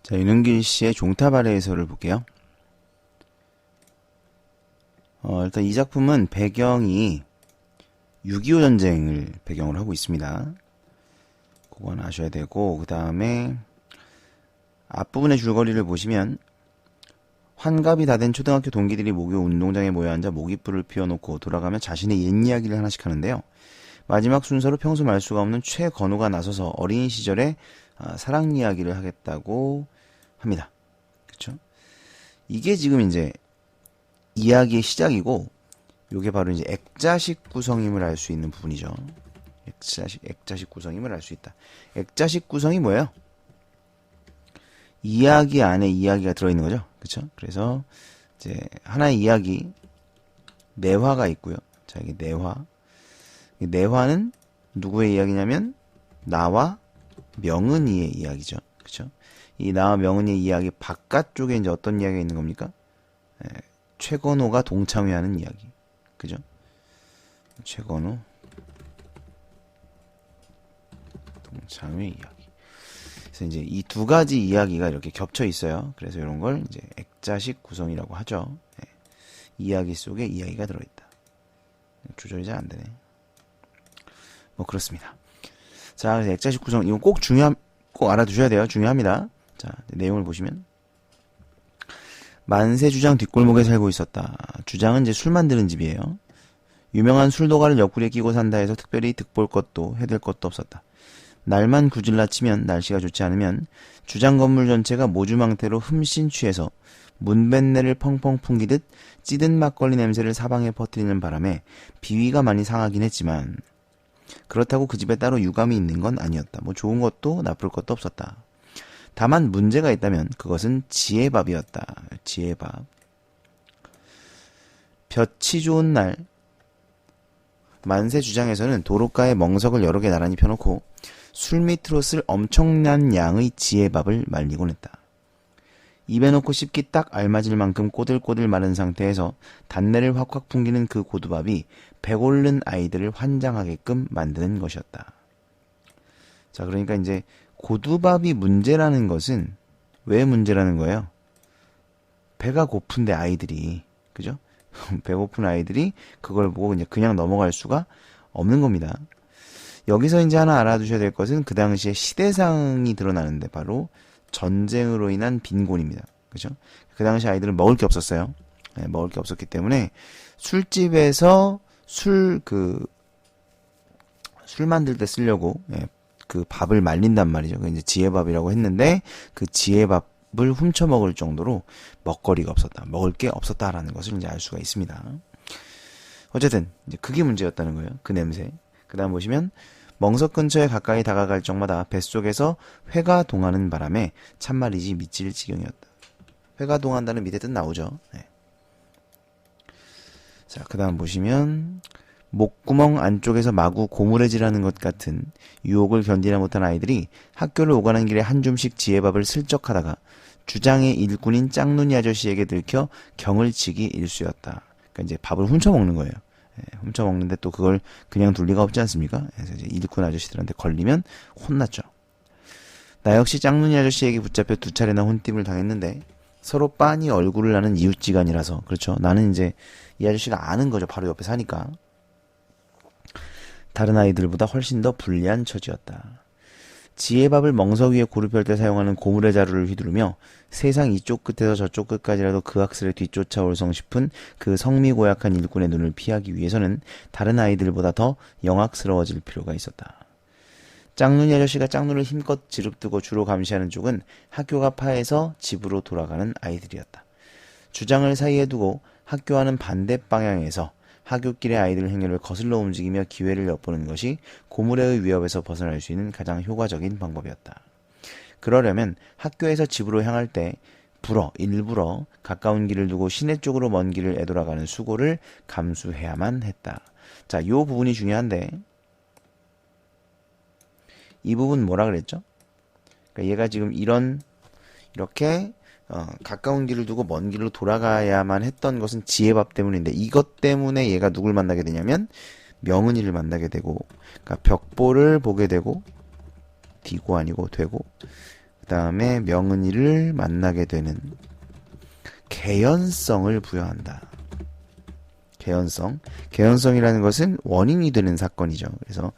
자, 윤은길 씨의 종탑 아래에서를 볼게요. 일단 이 작품은 배경이 6.25 전쟁을 배경으로 하고 있습니다. 그건 아셔야 되고, 그 다음에 앞부분의 줄거리를 보시면 환갑이 다 된 초등학교 동기들이 목요 운동장에 모여 앉아 모깃불을 피워놓고 돌아가며 자신의 옛 이야기를 하나씩 하는데요. 마지막 순서로 평소 말 수가 없는 최건우가 나서서 어린 시절의 사랑 이야기를 하겠다고 합니다. 그쵸? 이게 지금 이제 이야기의 시작이고, 요게 바로 이제 액자식 구성임을 알 수 있는 부분이죠. 액자식 구성임을 알 수 있다. 액자식 구성이 뭐예요? 이야기 안에 이야기가 들어있는 거죠. 그쵸? 그래서 이제 하나의 이야기, 내화가 있고요. 자, 이게 내화. 이 내화는 누구의 이야기냐면 나와 명은이의 이야기죠. 그쵸? 이 나와 명은이의 이야기 바깥쪽에 이제 어떤 이야기가 있는 겁니까? 최건호가 동창회하는 이야기. 그죠? 최건호 동창회 이야기. 그래서 이제 이 두 가지 이야기가 이렇게 겹쳐 있어요. 그래서 이런 걸 이제 액자식 구성이라고 하죠. 이야기 속에 이야기가 들어있다. 조절이 잘 안 되네. 뭐 그렇습니다. 자, 그래서 액자식 구성 이건 꼭 알아두셔야 돼요. 중요합니다. 자, 내용을 보시면 만세 주장 뒷골목에 살고 있었다. 주장은 이제 술 만드는 집이에요. 유명한 술도가를 옆구리에 끼고 산다 해서 특별히 득볼 것도 해댈 것도 없었다. 날만 구질라 치면 날씨가 좋지 않으면 주장 건물 전체가 모주망태로 흠씬 취해서 문뱃내를 펑펑 풍기듯 찌든 막걸리 냄새를 사방에 퍼뜨리는 바람에 비위가 많이 상하긴 했지만 그렇다고 그 집에 따로 유감이 있는 건 아니었다. 뭐 좋은 것도 나쁠 것도 없었다. 다만 문제가 있다면 그것은 지혜밥이었다. 지혜밥. 볕이 좋은 날 만세 주장에서는 도로가에 멍석을 여러 개 나란히 펴놓고 술 밑으로 쓸 엄청난 양의 지혜밥을 말리곤 했다. 입에 넣고 씹기 딱 알맞을 만큼 꼬들꼬들 마른 상태에서 단내를 확확 풍기는 그 고두밥이 배고른 아이들을 환장하게끔 만드는 것이었다. 자, 그러니까 이제 고두밥이 문제라는 것은 왜 문제라는 거예요? 배가 고픈데 아이들이, 그죠? 배고픈 아이들이 그걸 보고 그냥 넘어갈 수가 없는 겁니다. 여기서 이제 하나 알아두셔야 될 것은 그 당시에 시대상이 드러나는데 바로 전쟁으로 인한 빈곤입니다. 그죠? 그 당시 아이들은 먹을 게 없었어요. 먹을 게 없었기 때문에 술집에서 술 만들 때 쓰려고 그 밥을 말린단 말이죠. 그 이제 지혜밥이라고 했는데 그 지혜밥을 훔쳐 먹을 정도로 먹거리가 없었다. 먹을 게 없었다라는 것을 이제 알 수가 있습니다. 어쨌든 이제 그게 문제였다는 거예요. 그 냄새. 그 다음 보시면 멍석 근처에 가까이 다가갈 적마다 뱃속에서 회가 동하는 바람에 참말이지 미칠 지경이었다. 회가 동한다는 밑에 뜻 나오죠. 네. 자, 그 다음 보시면 목구멍 안쪽에서 마구 고무래질하는 것 같은 유혹을 견디나 못한 아이들이 학교를 오가는 길에 한 줌씩 지혜밥을 슬쩍 하다가 주장의 일꾼인 짝눈이 아저씨에게 들켜 경을 치기 일쑤였다. 그러니까 이제 밥을 훔쳐 먹는 거예요. 훔쳐 먹는데 또 그걸 그냥 둘 리가 없지 않습니까? 그래서 이제 일꾼 아저씨들한테 걸리면 혼났죠. 나 역시 짝눈이 아저씨에게 붙잡혀 2차례나 혼쭐을 당했는데 서로 빤히 얼굴을 아는 이웃지간이라서, 그렇죠. 나는 이제 이 아저씨가 아는 거죠. 바로 옆에 사니까. 다른 아이들보다 훨씬 더 불리한 처지였다. 지혜밥을 멍석 위에 고루 펼 때 사용하는 고무래 자루를 휘두르며 세상 이쪽 끝에서 저쪽 끝까지라도 그 학슬에 뒤쫓아올성 싶은 그 성미고약한 일꾼의 눈을 피하기 위해서는 다른 아이들보다 더 영악스러워질 필요가 있었다. 짝눈이 아저씨가 짝눈을 힘껏 지릅뜨고 주로 감시하는 쪽은 학교가 파에서 집으로 돌아가는 아이들이었다. 주장을 사이에 두고 학교와는 반대 방향에서 하굣길의 아이들 행렬을 거슬러 움직이며 기회를 엿보는 것이 고무래의 위협에서 벗어날 수 있는 가장 효과적인 방법이었다. 그러려면 학교에서 집으로 향할 때 일부러 가까운 길을 두고 시내 쪽으로 먼 길을 애돌아가는 수고를 감수해야만 했다. 자, 요 부분이 중요한데 이 부분 뭐라 그랬죠? 그러니까 얘가 지금 이렇게 가까운 길을 두고 먼 길로 돌아가야만 했던 것은 지혜밥 때문인데 이것 때문에 얘가 누굴 만나게 되냐면 명은이를 만나게 되고, 그러니까 벽보를 보게 되고, 디고 아니고 되고, 그 다음에 명은이를 만나게 되는 개연성을 부여한다. 개연성이라는 것은 원인이 되는 사건이죠. 그래서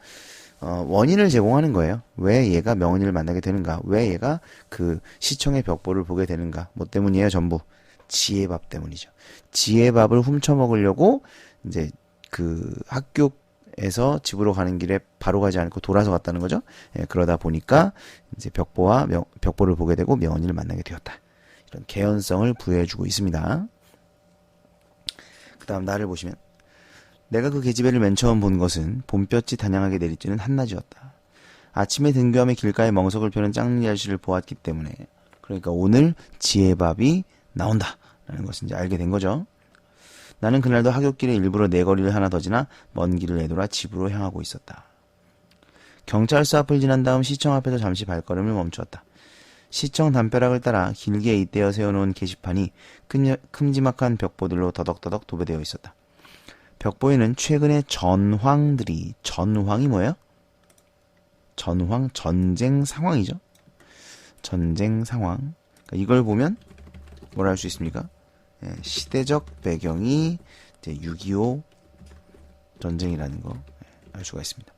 원인을 제공하는 거예요. 왜 얘가 명은이를 만나게 되는가? 왜 얘가 그 시청의 벽보를 보게 되는가? 뭐 때문이에요? 전부 지혜밥 때문이죠. 지혜밥을 훔쳐 먹으려고 이제 그 학교에서 집으로 가는 길에 바로 가지 않고 돌아서 갔다는 거죠. 예, 그러다 보니까 이제 벽보를 보게 되고 명은이를 만나게 되었다. 이런 개연성을 부여해주고 있습니다. 그 다음 나를 보시면 내가 그 계집애를 맨 처음 본 것은 봄볕이 단양하게 내리쬐는 한낮이었다. 아침에 등교함에 길가에 멍석을 펴는 짱리 아저씨를 보았기 때문에 그러니까 오늘 지혜밥이 나온다 라는 것을 이제 알게 된 거죠. 나는 그날도 하굣길에 일부러 내 거리를 하나 더 지나 먼 길을 내돌아 집으로 향하고 있었다. 경찰서 앞을 지난 다음 시청 앞에서 잠시 발걸음을 멈추었다. 시청 담벼락을 따라 길게 잇대어 세워놓은 게시판이 큼지막한 벽보들로 더덕더덕 도배되어 있었다. 벽보에는 최근의 전황이 뭐예요? 전쟁 상황이죠. 전쟁 상황. 그러니까 이걸 보면 뭐라 할 수 있습니까? 예, 시대적 배경이 이제 6.25 전쟁이라는 거 알 수가 있습니다.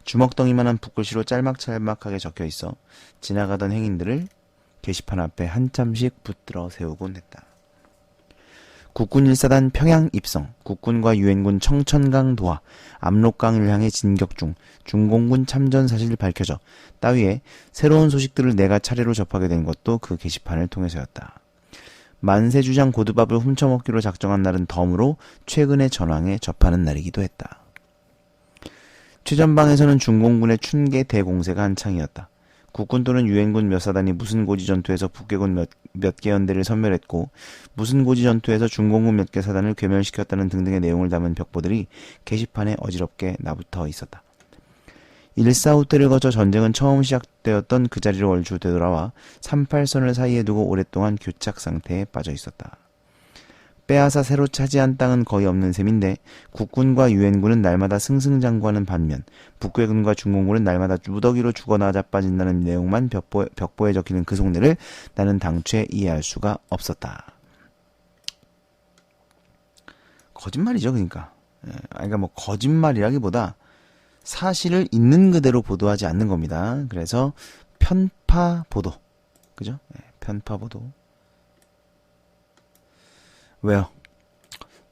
주먹덩이만한 붓글씨로 짤막짤막하게 적혀 있어 지나가던 행인들을 게시판 앞에 한참씩 붙들어 세우곤 했다. 국군 1사단 평양 입성, 국군과 유엔군 청천강 도하, 압록강을 향해 진격 중, 중공군 참전 사실 밝혀져 따위에 새로운 소식들을 내가 차례로 접하게 된 것도 그 게시판을 통해서였다. 만세주장 고두밥을 훔쳐먹기로 작정한 날은 덤으로 최근의 전황에 접하는 날이기도 했다. 최전방에서는 중공군의 춘계 대공세가 한창이었다. 국군 또는 유엔군 몇 사단이 무슨 고지 전투에서 북괴군 몇 개 연대를 섬멸했고 무슨 고지 전투에서 중공군 몇 개 사단을 괴멸시켰다는 등등의 내용을 담은 벽보들이 게시판에 어지럽게 나붙어 있었다. 145 때를 거쳐 전쟁은 처음 시작되었던 그 자리를 얼추 되돌아와 38선을 사이에 두고 오랫동안 교착 상태에 빠져 있었다. 빼앗아 새로 차지한 땅은 거의 없는 셈인데 국군과 유엔군은 날마다 승승장구하는 반면 북괴군과 중공군은 날마다 무더기로 죽어나 자빠진다는 내용만 벽보에 적히는 그 속내를 나는 당최 이해할 수가 없었다. 거짓말이죠, 그러니까. 그러니까 뭐 거짓말이라기보다 사실을 있는 그대로 보도하지 않는 겁니다. 그래서 편파 보도, 그죠? 편파 보도. 왜요?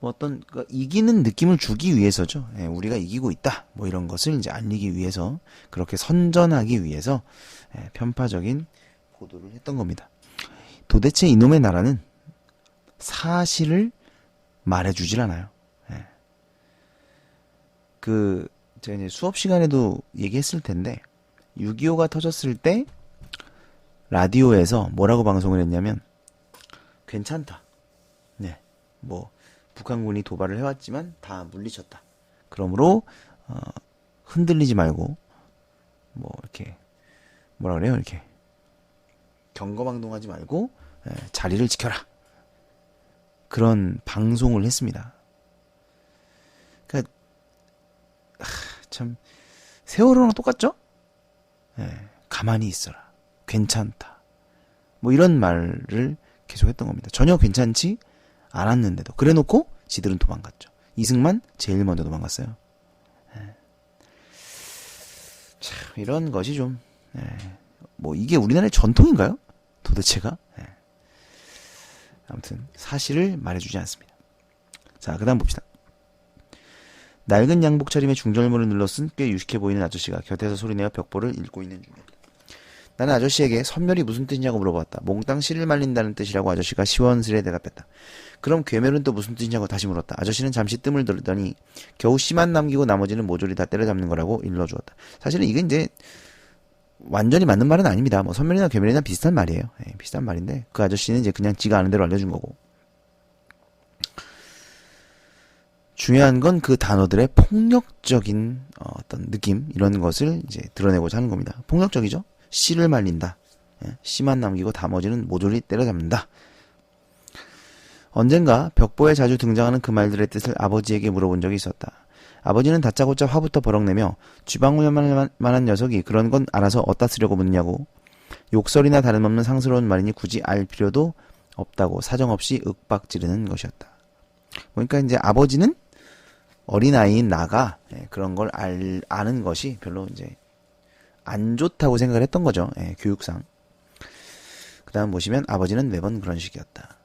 뭐 어떤 이기는 느낌을 주기 위해서죠. 우리가 이기고 있다. 뭐 이런 것을 이제 알리기 위해서 그렇게 선전하기 위해서 편파적인 보도를 했던 겁니다. 도대체 이놈의 나라는 사실을 말해주질 않아요. 제가 이제 수업 시간에도 얘기했을 텐데 6.25가 터졌을 때 라디오에서 뭐라고 방송을 했냐면 괜찮다. 네, 뭐 북한군이 도발을 해왔지만 다 물리쳤다. 그러므로 흔들리지 말고 뭐 이렇게 뭐라 그래요? 이렇게 경거망동하지 말고 자리를 지켜라. 그런 방송을 했습니다. 그러니까 참 세월호랑 똑같죠? 가만히 있어라. 괜찮다. 뭐 이런 말을 계속 했던 겁니다. 전혀 괜찮지 않았는데도 그래놓고 지들은 도망갔죠. 이승만 제일 먼저 도망갔어요. 참 이런 것이 좀 뭐 이게 우리나라의 전통인가요? 도대체가? 아무튼 사실을 말해주지 않습니다. 자, 그 다음 봅시다. 낡은 양복 차림에 중절모를 눌러쓴 꽤 유식해 보이는 아저씨가 곁에서 소리내어 벽보를 읽고 있는 중이었다. 나는 아저씨에게 선멸이 무슨 뜻이냐고 물어봤다. 몽땅 씨를 말린다는 뜻이라고 아저씨가 시원스레 대답했다. 그럼 괴멸은 또 무슨 뜻이냐고 다시 물었다. 아저씨는 잠시 뜸을 들더니 겨우 씨만 남기고 나머지는 모조리 다 때려잡는 거라고 일러주었다. 사실은 이게 이제 완전히 맞는 말은 아닙니다. 뭐 선멸이나 괴멸이나 비슷한 말이에요. 비슷한 말인데 그 아저씨는 이제 그냥 지가 아는 대로 알려준 거고. 중요한 건 그 단어들의 폭력적인 어떤 느낌 이런 것을 이제 드러내고자 하는 겁니다. 폭력적이죠. 씨를 말린다. 씨만 남기고 나머지는 모조리 때려잡는다. 언젠가 벽보에 자주 등장하는 그 말들의 뜻을 아버지에게 물어본 적이 있었다. 아버지는 다짜고짜 화부터 버럭내며 쥐방울만한 녀석이 그런 건 알아서 어디다 쓰려고 묻냐고 욕설이나 다름없는 상스러운 말이니 굳이 알 필요도 없다고 사정없이 윽박지르는 것이었다. 그러니까 이제 아버지는 어린아이인 나가 그런 걸 아는 것이 별로 이제 안 좋다고 생각을 했던 거죠. 교육상. 그 다음 보시면 아버지는 매번 그런 식이었다.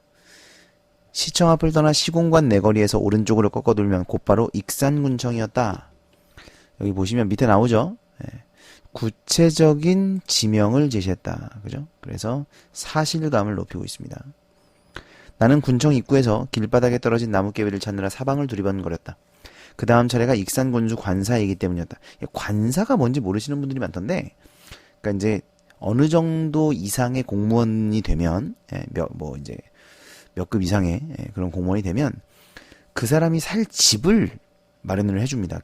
시청 앞을 떠나 시공관 내거리에서 오른쪽으로 꺾어 돌면 곧바로 익산군청이었다. 여기 보시면 밑에 나오죠. 구체적인 지명을 제시했다. 그죠? 그래서 사실감을 높이고 있습니다. 나는 군청 입구에서 길바닥에 떨어진 나뭇개비를 찾느라 사방을 두리번거렸다. 그 다음 차례가 익산군수 관사이기 때문이었다. 관사가 뭔지 모르시는 분들이 많던데, 그러니까 이제 어느 정도 이상의 공무원이 되면, 이제 몇 급 이상의 그런 공무원이 되면 그 사람이 살 집을 마련을 해줍니다.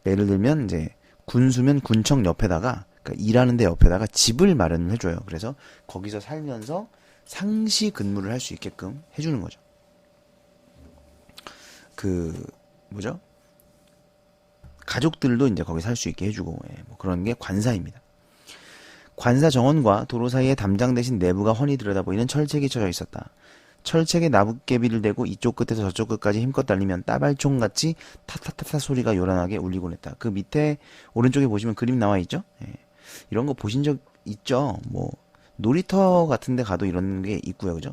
예를 들면 이제 군수면 군청 옆에다가, 그러니까 일하는 데 옆에다가 집을 마련을 해줘요. 그래서 거기서 살면서 상시 근무를 할 수 있게끔 해주는 거죠. 가족들도 이제 거기 살 수 있게 해주고, 뭐 그런 게 관사입니다. 관사 정원과 도로 사이에 담장 대신 내부가 훤히 들여다보이는 철책이 쳐져 있었다. 철책에 나뭇개비를 대고 이쪽 끝에서 저쪽 끝까지 힘껏 달리면 따발총같이 타타타타 소리가 요란하게 울리곤 했다. 그 밑에 오른쪽에 보시면 그림 나와 있죠? 이런 거 보신 적 있죠? 뭐 놀이터 같은 데 가도 이런 게 있고요. 그죠?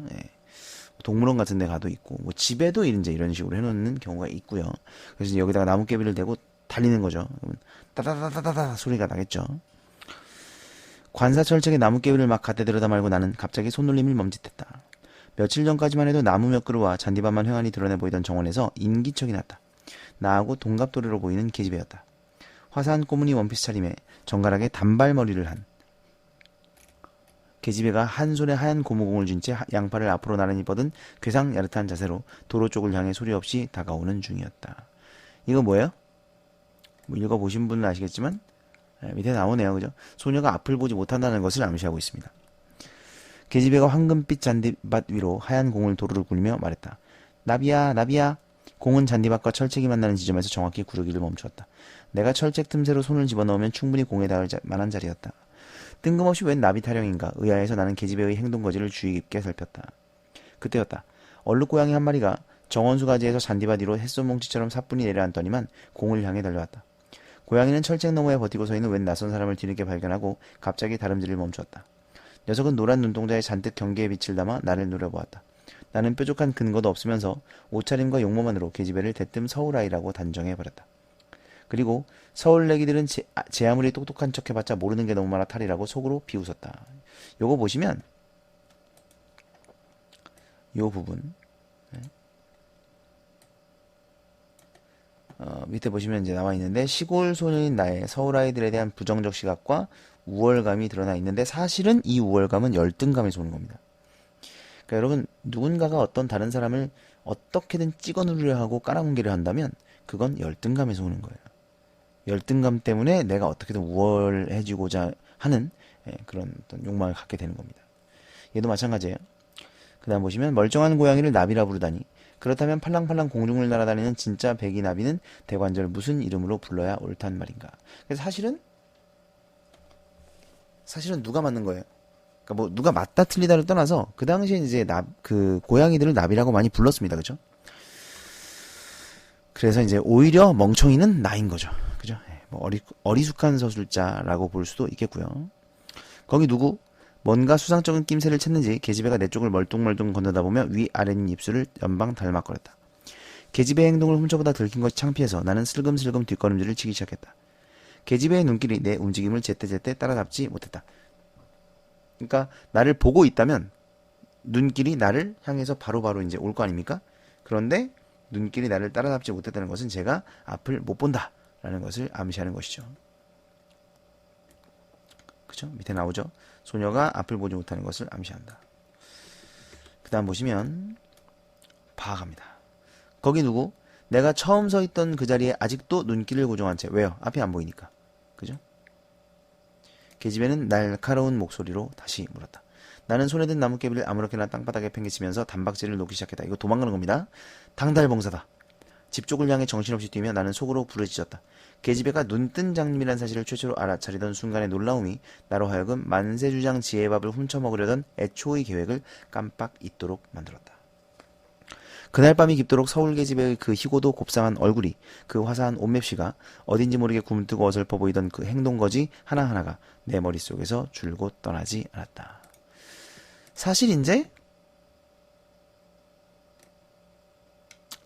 동물원 같은 데 가도 있고, 뭐 집에도 이제 이런 식으로 해놓는 경우가 있고요. 그래서 여기다가 나뭇개비를 대고 달리는 거죠. 그러면 따다다다다다 소리가 나겠죠. 관사 철책에 나뭇개비를 막 갖다 대려다 말고 나는 갑자기 손놀림을 멈칫했다. 며칠 전까지만 해도 나무 몇 그루와 잔디밭만 휑하니 드러내 보이던 정원에서 인기척이 났다. 나하고 동갑도래로 보이는 계집애였다. 화사한 꼬무니 원피스 차림에 정갈하게 단발머리를 한 계집애가 한 손에 하얀 고무공을 쥔 채 양팔을 앞으로 나란히 뻗은 괴상 야릇한 자세로 도로 쪽을 향해 소리 없이 다가오는 중이었다. 이거 뭐예요? 뭐 읽어보신 분은 아시겠지만 밑에 나오네요. 그죠? 소녀가 앞을 보지 못한다는 것을 암시하고 있습니다. 계집애가 황금빛 잔디밭 위로 하얀 공을 도로를 굴리며 말했다. 나비야, 나비야. 공은 잔디밭과 철책이 만나는 지점에서 정확히 구르기를 멈추었다. 내가 철책 틈새로 손을 집어넣으면 충분히 공에 닿을 만한 자리였다. 뜬금없이 웬 나비 타령인가 의아해서 나는 계집애의 행동거지를 주의 깊게 살폈다. 그때였다. 얼룩고양이 한 마리가 정원수 가지에서 잔디밭 위로 햇솜뭉치처럼 사뿐히 내려앉더니만 공을 향해 달려왔다. 고양이는 철책 너머에 버티고 서 있는 웬 낯선 사람을 뒤늦게 발견하고 갑자기 다름질을 멈추었다. 녀석은 노란 눈동자에 잔뜩 경계의 빛을 담아 나를 노려보았다. 나는 뾰족한 근거도 없으면서 옷차림과 용모만으로 계집애를 대뜸 서울아이라고 단정해버렸다. 그리고 서울 애기들은 제 아무리 똑똑한 척 해봤자 모르는 게 너무 많아 탈이라고 속으로 비웃었다. 요거 보시면 요 부분 밑에 보시면 이제 나와 있는데 시골 소년인 나의 서울 아이들에 대한 부정적 시각과 우월감이 드러나 있는데 사실은 이 우월감은 열등감에서 오는 겁니다. 그러니까 여러분 누군가가 어떤 다른 사람을 어떻게든 찍어 누르려 하고 깔아뭉개려 한다면 그건 열등감에서 오는 거예요. 열등감 때문에 내가 어떻게든 우월해지고자 하는 그런 어떤 욕망을 갖게 되는 겁니다. 얘도 마찬가지예요. 그 다음 보시면 멀쩡한 고양이를 나비라 부르다니 그렇다면 팔랑팔랑 공중을 날아다니는 진짜 백이나비는 대관절 무슨 이름으로 불러야 옳단 말인가. 그래서 사실은 누가 맞는 거예요. 그러니까 뭐 누가 맞다 틀리다를 떠나서 그 당시에 이제 그 고양이들을 나비라고 많이 불렀습니다. 그죠? 그래서 이제 오히려 멍청이는 나인 거죠. 그죠? 뭐 어리숙한 서술자라고 볼 수도 있겠고요. 거기 누구? 뭔가 수상쩍은 낌새를 찾는지 계집애가 내 쪽을 멀뚱멀뚱 건너다보며 위아래인 입술을 연방 닮아거렸다. 계집애의 행동을 훔쳐보다 들킨 것이 창피해서 나는 슬금슬금 뒷걸음질을 치기 시작했다. 계집애의 눈길이 내 움직임을 제때제때 따라잡지 못했다. 그러니까 나를 보고 있다면 눈길이 나를 향해서 바로바로 이제 올 거 아닙니까? 그런데 눈길이 나를 따라잡지 못했다는 것은 제가 앞을 못 본다 라는 것을 암시하는 것이죠. 그죠? 밑에 나오죠? 소녀가 앞을 보지 못하는 것을 암시한다. 그 다음 보시면 파악합니다. 거기 누구? 내가 처음 서 있던 그 자리에 아직도 눈길을 고정한 채. 왜요? 앞이 안 보이니까. 그죠? 계집애는 날카로운 목소리로 다시 물었다. 나는 손에 든 나뭇개비를 아무렇게나 땅바닥에 팽개치면서 단박질을 놓기 시작했다. 이거 도망가는 겁니다. 당달봉사다. 집 쪽을 향해 정신없이 뛰며 나는 속으로 부르짖었다. 계집애가 눈뜬 장님이란 사실을 최초로 알아차리던 순간의 놀라움이 나로 하여금 만세주장 지혜밥을 훔쳐먹으려던 애초의 계획을 깜빡 잊도록 만들었다. 그날 밤이 깊도록 서울 계집애의 그 희고도 곱상한 얼굴이, 그 화사한 옷맵시가, 어딘지 모르게 굼뜨고 어설퍼 보이던 그 행동거지 하나하나가 내 머릿속에서 줄곧 떠나지 않았다. 사실 이제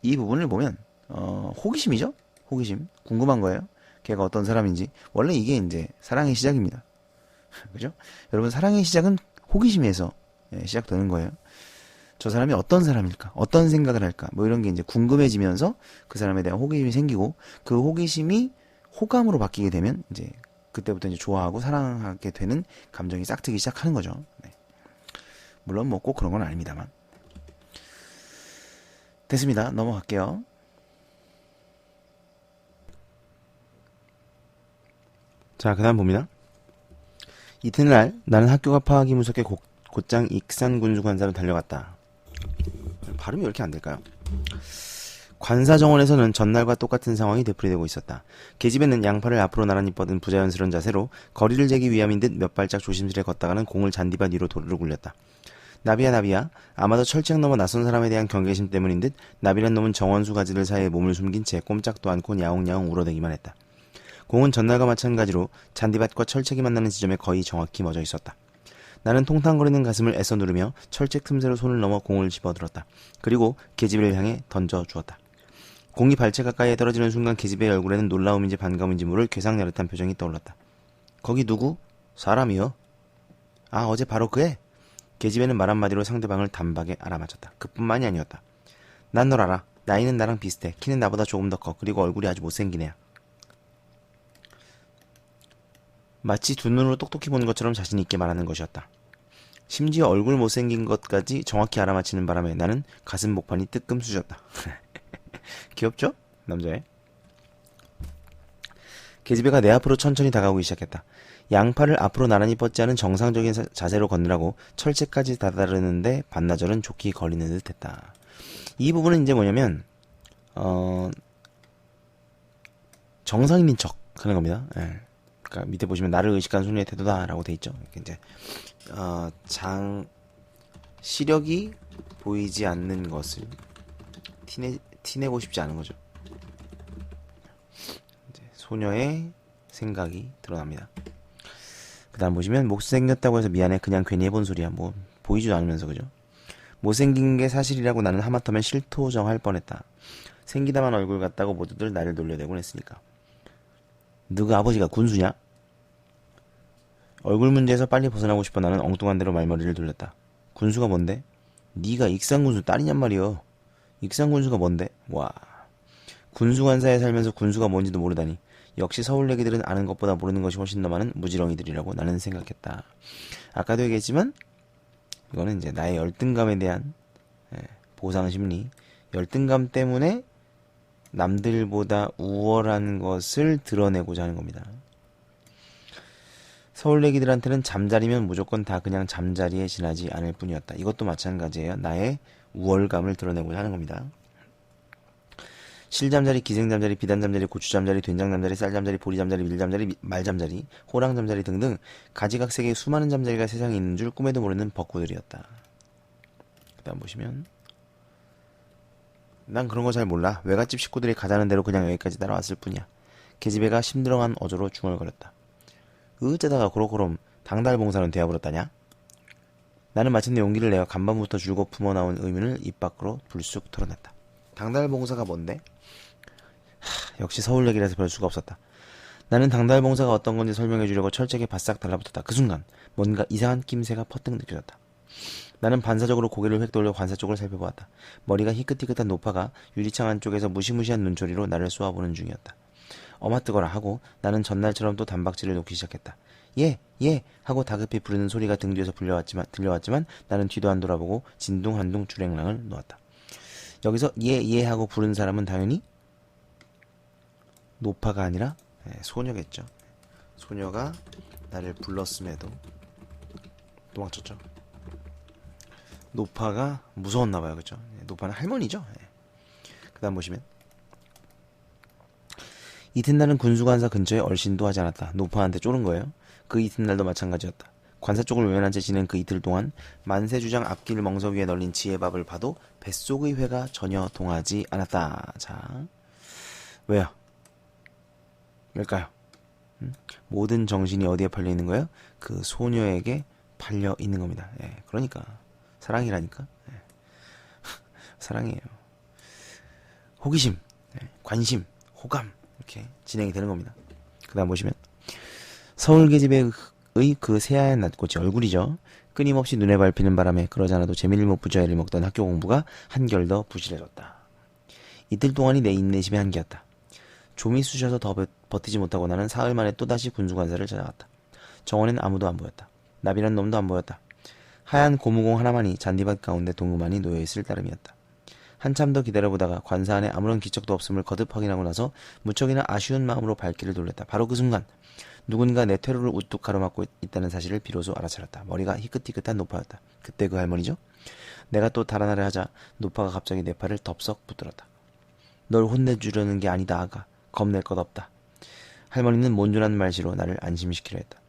이 부분을 보면 호기심이죠? 호기심. 궁금한 거예요. 걔가 어떤 사람인지. 원래 이게 이제 사랑의 시작입니다. 그죠? 여러분, 사랑의 시작은 호기심에서 시작되는 거예요. 저 사람이 어떤 사람일까? 어떤 생각을 할까? 뭐 이런 게 이제 궁금해지면서 그 사람에 대한 호기심이 생기고, 그 호기심이 호감으로 바뀌게 되면 이제 그때부터 이제 좋아하고 사랑하게 되는 감정이 싹트기 시작하는 거죠. 네. 물론 뭐 꼭 그런 건 아닙니다만. 됐습니다. 넘어갈게요. 자, 그 다음 봅니다. 이튿날 나는 학교가 파하기 무섭게 곧장 익산군수관사로 달려갔다. 발음이 왜 이렇게 안 될까요? 관사정원에서는 전날과 똑같은 상황이 되풀이되고 있었다. 계집애는 양팔을 앞으로 나란히 뻗은 부자연스러운 자세로 거리를 재기 위함인 듯 몇 발짝 조심스레 걷다가는 공을 잔디밭 위로 도르르 굴렸다. 나비야 나비야, 아마도 철책 넘어 낯선 사람에 대한 경계심 때문인 듯 나비란 놈은 정원수 가지들 사이에 몸을 숨긴 채 꼼짝도 않고 야옹야옹 울어대기만 했다. 공은 전날과 마찬가지로 잔디밭과 철책이 만나는 지점에 거의 정확히 멎어 있었다. 나는 통탕거리는 가슴을 애써 누르며 철책 틈새로 손을 넘어 공을 집어들었다. 그리고 계집애를 향해 던져주었다. 공이 발채 가까이에 떨어지는 순간 계집애의 얼굴에는 놀라움인지 반가움인지 모를 괴상야릇한 표정이 떠올랐다. 거기 누구? 사람이요? 아, 어제 바로 그 애? 계집애는 말 한마디로 상대방을 단박에 알아맞혔다. 그뿐만이 아니었다. 난 널 알아. 나이는 나랑 비슷해. 키는 나보다 조금 더 커. 그리고 얼굴이 아주 못생긴 애야. 마치 두 눈으로 똑똑히 보는 것처럼 자신있게 말하는 것이었다. 심지어 얼굴 못생긴 것까지 정확히 알아맞히는 바람에 나는 가슴 목판이 뜨끔 쑤셨다. 귀엽죠? 남자애. 계집애가 내 앞으로 천천히 다가오기 시작했다. 양팔을 앞으로 나란히 뻗지 않은 정상적인 자세로 걷느라고 철책까지 다다르는데 반나절은 좋게 걸리는 듯 했다. 이 부분은 이제 뭐냐면 정상인인 척 하는 겁니다. 예. 그러니까 밑에 보시면 나를 의식한 소녀의 태도다라고 돼 있죠. 이제 시력이 보이지 않는 것을 티내고 싶지 않은 거죠. 이제 소녀의 생각이 드러납니다. 그 다음 보시면 못생겼다고 해서 미안해. 그냥 괜히 해본 소리야. 뭐 보이지도 않으면서. 그죠? 못생긴 게 사실이라고 나는 하마터면 실토정할 뻔했다. 생기다만 얼굴 같다고 모두들 나를 놀려대곤 했으니까. 너가 아버지가 군수냐? 얼굴 문제에서 빨리 벗어나고 싶어 나는 엉뚱한 대로 말머리를 돌렸다. 군수가 뭔데? 네가 익산군수 딸이냔 말이여. 익산군수가 뭔데? 와, 군수관사에 살면서 군수가 뭔지도 모르다니. 역시 서울 얘기들은 아는 것보다 모르는 것이 훨씬 더 많은 무지렁이들이라고 나는 생각했다. 아까도 얘기했지만 이거는 이제 나의 열등감에 대한 보상심리, 열등감 때문에 남들보다 우월한 것을 드러내고자 하는 겁니다. 서울 얘기들한테는 잠자리면 무조건 다 그냥 잠자리에 지나지 않을 뿐이었다. 이것도 마찬가지예요. 나의 우월감을 드러내고자 하는 겁니다. 실잠자리, 기생잠자리, 비단잠자리, 고추잠자리, 된장잠자리, 쌀잠자리, 보리잠자리, 밀잠자리, 말잠자리, 호랑잠자리 등등 가지각색의 수많은 잠자리가 세상에 있는 줄 꿈에도 모르는 벅구들이었다. 그 다음 보시면 난 그런 거 잘 몰라. 외갓집 식구들이 가자는 대로 그냥 여기까지 따라왔을 뿐이야. 계집애가 심드렁한 어조로 중얼거렸다. 어쩌다가 그럼 당달봉사는 되어버렸다냐? 나는 마침내 용기를 내어 간밤부터 줄곧 품어나온 의문을 입 밖으로 불쑥 털어냈다. 당달봉사가 뭔데? 역시 서울 얘기라서 별 수가 없었다. 나는 당달봉사가 어떤 건지 설명해 주려고 철책에 바싹 달라붙었다. 그 순간 뭔가 이상한 낌새가 퍼뜩 느껴졌다. 나는 반사적으로 고개를 획 돌려 관사 쪽을 살펴보았다. 머리가 희끗희끗한 노파가 유리창 안쪽에서 무시무시한 눈초리로 나를 쏘아보는 중이었다. 어마 뜨거라 하고 나는 전날처럼 또 단박질을 놓기 시작했다. 예! 예! 하고 다급히 부르는 소리가 등 뒤에서 들려왔지만 나는 뒤도 안 돌아보고 진둥한둥 주랭랑을 놓았다. 여기서 예! 예! 하고 부른 사람은 당연히 노파가 아니라 소녀겠죠. 소녀가 나를 불렀음에도 도망쳤죠. 노파가 무서웠나봐요. 그죠? 노파는 할머니죠. 그 다음 보시면 이튿날은 군수관사 근처에 얼씬도 하지 않았다. 노파한테 쫄은 거예요. 그 이튿날도 마찬가지였다. 관사 쪽을 외면한 채 지낸 그 이틀 동안 만세주장 앞길 멍석 위에 널린 지혜밥을 봐도 뱃속의 회가 전혀 동하지 않았다. 자, 왜요? 왜일까요? 모든 정신이 어디에 팔려 있는 거예요? 그 소녀에게 팔려 있는 겁니다. 예, 그러니까 사랑이라니까. 예. 사랑이에요. 호기심, 예, 관심, 호감 이렇게 진행이 되는 겁니다. 그 다음 보시면 서울 계집애의 그 새하얀 낯꽃이 얼굴이죠. 끊임없이 눈에 밟히는 바람에 그러지 않아도 재미를 못 부자리를 먹던 학교 공부가 한결 더 부실해졌다. 이틀 동안이 내 인내심의 한계였다. 좀이 쑤셔서 더 버티지 못하고 나는 사흘 만에 또다시 군수관사를 찾아갔다. 정원엔 아무도 안 보였다. 나비란 놈도 안 보였다. 하얀 고무공 하나만이 잔디밭 가운데 동그만이 놓여있을 따름이었다. 한참 더 기다려보다가 관사 안에 아무런 기척도 없음을 거듭 확인하고 나서 무척이나 아쉬운 마음으로 발길을 돌렸다. 바로 그 순간 누군가 내 퇴로를 우뚝 가로막고 있다는 사실을 비로소 알아차렸다. 머리가 희끗희끗한 노파였다. 그때 그 할머니죠? 내가 또 달아나려 하자 노파가 갑자기 내 팔을 덥석 붙들었다. 널 혼내주려는 게 아니다 아가. 겁낼 것 없다. 할머니는 몬준한 말씨로 나를 안심시키려 했다.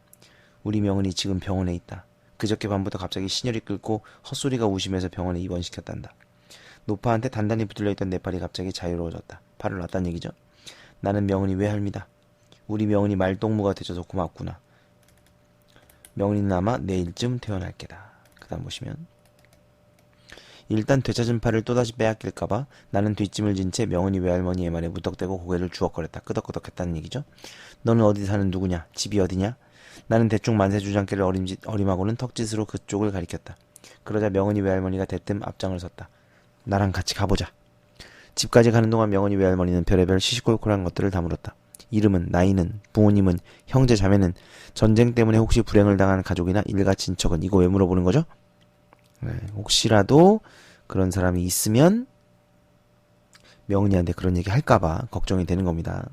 우리 명은이 지금 병원에 있다. 그저께 밤부터 갑자기 신혈이 끓고 헛소리가 우시면서 병원에 입원시켰단다. 노파한테 단단히 붙들려 있던 내 팔이 갑자기 자유로워졌다. 팔을 놨단 얘기죠. 나는 명은이 외할미다. 우리 명은이 말동무가 되줘서 고맙구나. 명은이는 아마 내일쯤 태어날 게다. 그 다음 보시면 일단 되찾은 팔을 또다시 빼앗길까봐 나는 뒷짐을 진 채 명은이 외할머니의 말에 무턱대고 고개를 주걱거렸다. 끄덕끄덕했다는 얘기죠. 너는 어디 사는 누구냐? 집이 어디냐? 나는 대충 만세주장께를 어림하고는 턱짓으로 그쪽을 가리켰다. 그러자 명은이 외할머니가 대뜸 앞장을 섰다. 나랑 같이 가보자. 집까지 가는 동안 명은이 외할머니는 별의별 시시콜콜한 것들을 다 물었다. 이름은, 나이는, 부모님은, 형제 자매는, 전쟁 때문에 혹시 불행을 당한 가족이나 일가 친척은 이거 왜 물어보는 거죠? 네, 혹시라도 그런 사람이 있으면 명은이한테 그런 얘기 할까봐 걱정이 되는 겁니다.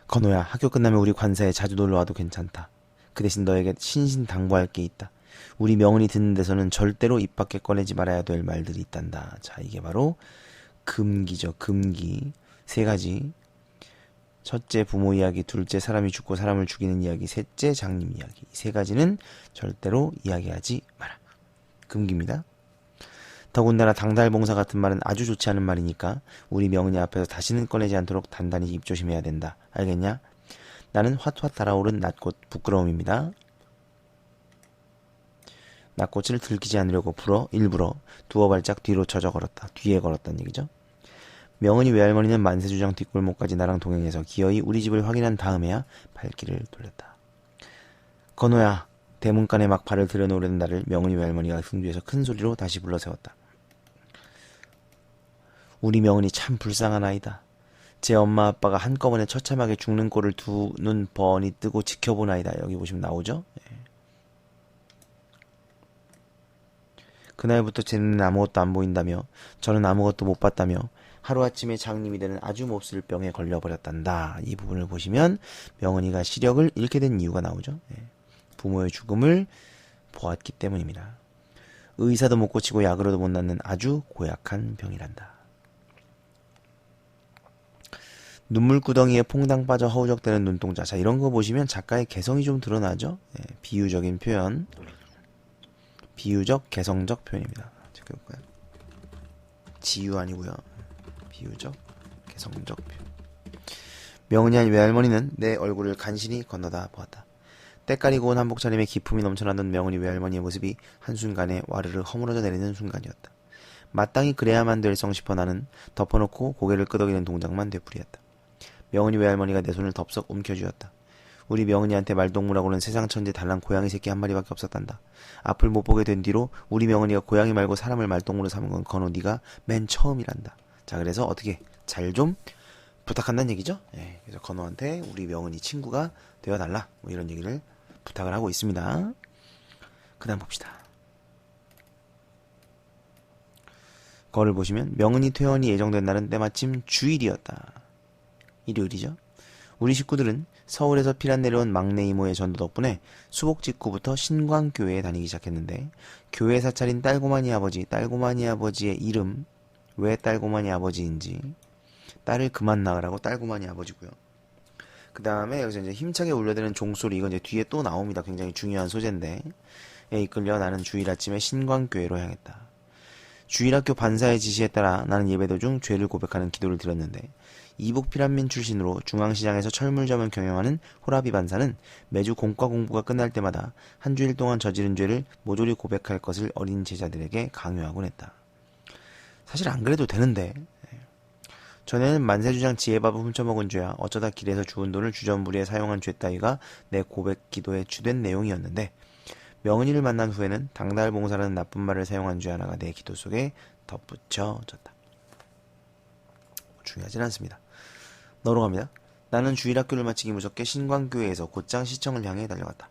건호야, 학교 끝나면 우리 관사에 자주 놀러와도 괜찮다. 그 대신 너에게 신신당부할 게 있다. 우리 명은이 듣는 데서는 절대로 입 밖에 꺼내지 말아야 될 말들이 있단다. 자, 이게 바로 금기죠. 금기. 세 가지. 첫째 부모 이야기, 둘째 사람이 죽고 사람을 죽이는 이야기, 셋째 장님 이야기. 세 가지는 절대로 이야기하지 마라. 금기입니다. 더군다나 당달봉사 같은 말은 아주 좋지 않은 말이니까 우리 명은이 앞에서 다시는 꺼내지 않도록 단단히 입조심해야 된다. 알겠냐? 나는 화투화 달아오른 낫꽃 부끄러움입니다. 낫꽃을 들키지 않으려고 일부러 두어 발짝 뒤로 쳐져 걸었다. 뒤에 걸었단 얘기죠. 명은이 외할머니는 만세주장 뒷골목까지 나랑 동행해서 기어이 우리 집을 확인한 다음에야 발길을 돌렸다. 건호야, 대문간에 막 발을 들여놓으려는 나를 명은이 외할머니가 등 뒤에서 큰 소리로 다시 불러세웠다. 우리 명은이 참 불쌍한 아이다. 제 엄마 아빠가 한꺼번에 처참하게 죽는 꼴을 두 눈 번이 뜨고 지켜본 아이다. 여기 보시면 나오죠? 네. 그날부터 제 눈엔 아무것도 안 보인다며 저는 아무것도 못 봤다며 하루아침에 장님이 되는 아주 몹쓸 병에 걸려버렸단다. 이 부분을 보시면 명은이가 시력을 잃게 된 이유가 나오죠. 네. 부모의 죽음을 보았기 때문입니다. 의사도 못 고치고 약으로도 못 낫는 아주 고약한 병이란다. 눈물구덩이에 퐁당 빠져 허우적대는 눈동자. 자, 이런 거 보시면 작가의 개성이 좀 드러나죠. 네. 비유적인 표현. 비유적 개성적 표현입니다. 체크해볼까요? 지유 아니고요. 비유적 개성적 표현. 명은이 아닌 외할머니는 내 얼굴을 간신히 건너다 보았다. 때깔이 고운 한복 차림에 기품이 넘쳐나던 명은이 외할머니의 모습이 한순간에 와르르 허물어져 내리는 순간이었다. 마땅히 그래야만 될 성 싶어 나는 덮어놓고 고개를 끄덕이는 동작만 되풀이했다. 명은이 외할머니가 내 손을 덥석 움켜쥐었다. 우리 명은이한테 말동무라고는 세상 천지 달랑 고양이 새끼 한 마리밖에 없었단다. 앞을 못 보게 된 뒤로 우리 명은이가 고양이 말고 사람을 말동무로 삼은 건 건호 네가 맨 처음이란다. 자, 그래서 어떻게 잘 좀 부탁한다는 얘기죠. 예, 그래서 건호한테 우리 명은이 친구가 되어달라 뭐 이런 얘기를 부탁을 하고 있습니다. 그 다음 봅시다. 거를 보시면 명은이 퇴원이 예정된 날은 때마침 주일이었다. 일요일이죠. 우리 식구들은 서울에서 피란 내려온 막내 이모의 전도 덕분에 수복 직후부터 신광교회에 다니기 시작했는데 교회 사찰인 딸고마니 아버지의 이름, 왜 딸고마니 아버지인지 딸을 그만 낳으라고 딸구만이 아버지고요. 그 다음에 여기서 이제 힘차게 울려대는 종소리, 이건 이제 뒤에 또 나옵니다. 굉장히 중요한 소재인데, 에 이끌려 나는 주일 아침에 신광교회로 향했다. 주일학교 반사의 지시에 따라 나는 예배 도중 죄를 고백하는 기도를 드렸는데, 이북 피란민 출신으로 중앙시장에서 철물점을 경영하는 호라비 반사는 매주 공과 공부가 끝날 때마다 한 주일 동안 저지른 죄를 모조리 고백할 것을 어린 제자들에게 강요하곤 했다. 사실 안 그래도 되는데, 전에는 만세주장 지혜밥을 훔쳐먹은 죄야 어쩌다 길에서 주운 돈을 주전부리에 사용한 죄 따위가 내 고백 기도의 주된 내용이었는데, 명은이를 만난 후에는 당달봉사라는 나쁜 말을 사용한 죄 하나가 내 기도 속에 덧붙여졌다. 중요하진 않습니다. 너로 갑니다. 나는 주일학교를 마치기 무섭게 신광교회에서 곧장 시청을 향해 달려갔다.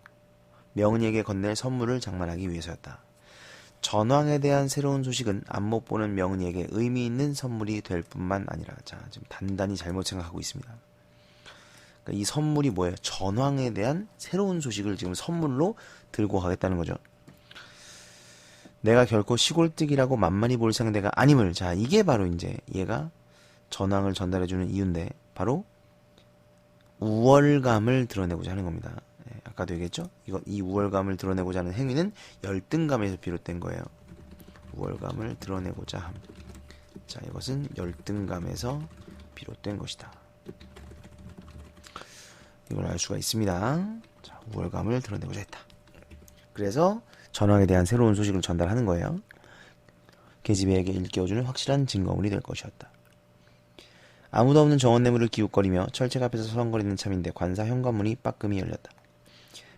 명은이에게 건넬 선물을 장만하기 위해서였다. 전황에 대한 새로운 소식은 안못 보는 명은이에게 의미 있는 선물이 될 뿐만 아니라, 자, 지금 단단히 잘못 생각하고 있습니다. 그러니까 이 선물이 뭐예요? 전황에 대한 새로운 소식을 지금 선물로 들고 가겠다는 거죠. 내가 결코 시골뜨기라고 만만히 볼 상대가 아님을, 자, 이게 바로 이제 얘가 전황을 전달해주는 이유인데, 바로 우월감을 드러내고자 하는 겁니다. 아까도 얘기했죠? 이 우월감을 드러내고자 하는 행위는 열등감에서 비롯된 거예요. 우월감을 드러내고자 함. 자, 이것은 열등감에서 비롯된 것이다. 이걸 알 수가 있습니다. 자, 우월감을 드러내고자 했다. 그래서 전황에 대한 새로운 소식을 전달하는 거예요. 계집애에게 일깨워주는 확실한 증거물이 될 것이었다. 아무도 없는 정원내물을 기웃거리며 철책 앞에서 서성거리는 참인데 관사 현관문이 빠끔히 열렸다.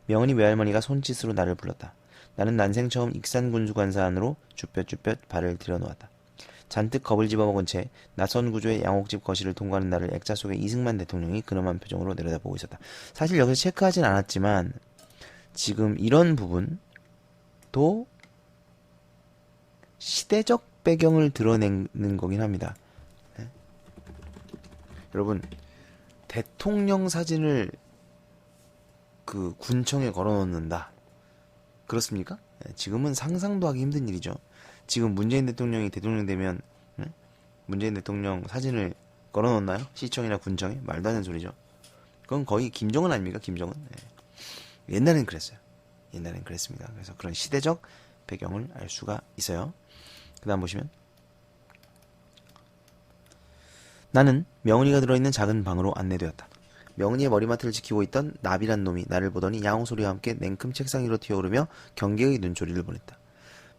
명은이 외할머니가 손짓으로 나를 불렀다. 나는 난생 처음 익산군수관사 안으로 쭈뼛쭈뼛 발을 들여놓았다. 잔뜩 겁을 집어먹은 채 낯선 구조의 양옥집 거실을 통과하는 나를 액자 속의 이승만 대통령이 근엄한 표정으로 내려다보고 있었다. 사실 여기서 체크하진 않았지만 지금 이런 부분도 시대적 배경을 드러내는 거긴 합니다. 네? 여러분, 대통령 사진을 그 군청에 걸어놓는다. 그렇습니까? 지금은 상상도 하기 힘든 일이죠. 지금 문재인 대통령이 대통령 되면 문재인 대통령 사진을 걸어놓나요? 시청이나 군청에? 말도 안 되는 소리죠. 그건 거의 김정은 아닙니까? 김정은. 옛날엔 그랬어요. 옛날엔 그랬습니다. 그래서 그런 시대적 배경을 알 수가 있어요. 그 다음 보시면, 나는 명은이가 들어있는 작은 방으로 안내되었다. 명은이의 머리맡을 지키고 있던 나비란 놈이 나를 보더니 야옹소리와 함께 냉큼 책상 위로 튀어오르며 경계의 눈초리를 보냈다.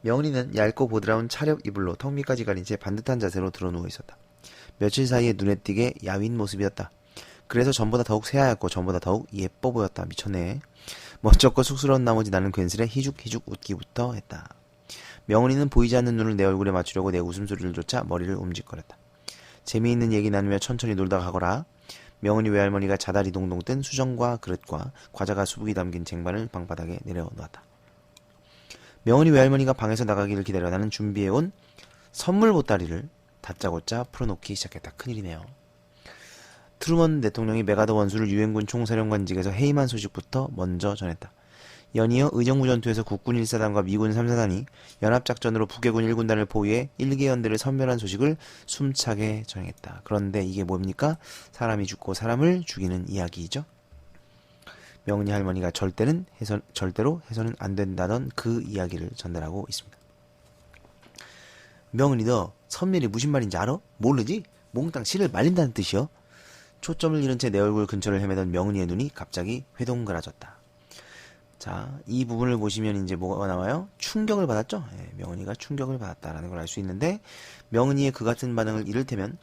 명은이는 얇고 보드라운 차렵 이불로 턱 밑까지 가린 채 반듯한 자세로 드러누워 있었다. 며칠 사이에 눈에 띄게 야윈 모습이었다. 그래서 전보다 더욱 새하얗고 전보다 더욱 예뻐 보였다. 미쳤네. 멋쩍고 쑥스러운 나머지 나는 괜스레 희죽희죽 웃기부터 했다. 명은이는 보이지 않는 눈을 내 얼굴에 맞추려고 내 웃음소리를 쫓아 머리를 움직거렸다. 재미있는 얘기 나누며 천천히 놀다 가거라. 명은이 외할머니가 자다리 동동 뜬 수정과 그릇과 과자가 수북이 담긴 쟁반을 방바닥에 내려놓았다. 명은이 외할머니가 방에서 나가기를 기다려 나는 준비해온 선물 보따리를 다짜고짜 풀어놓기 시작했다. 큰일이네요. 트루먼 대통령이 메가더 원수를 유엔군 총사령관직에서 해임한 소식부터 먼저 전했다. 연이어 의정부 전투에서 국군 1사단과 미군 3사단이 연합작전으로 북해군 1군단을 포위해 1개 연대를 선멸한 소식을 숨차게 전했다. 그런데 이게 뭡니까? 사람이 죽고 사람을 죽이는 이야기이죠. 명은이 할머니가 절대로 해서는 안 된다던 그 이야기를 전달하고 있습니다. 명은이, 너 선멸이 무슨 말인지 알아? 모르지? 몽땅 씨를 말린다는 뜻이여. 초점을 잃은 채 내 얼굴 근처를 헤매던 명은이의 눈이 갑자기 회동그라졌다. 자, 이 부분을 보시면 이제 뭐가 나와요? 충격을 받았죠? 명은이가 충격을 받았다라는 걸 알 수 있는데, 명은이의 그 같은 반응을 이를테면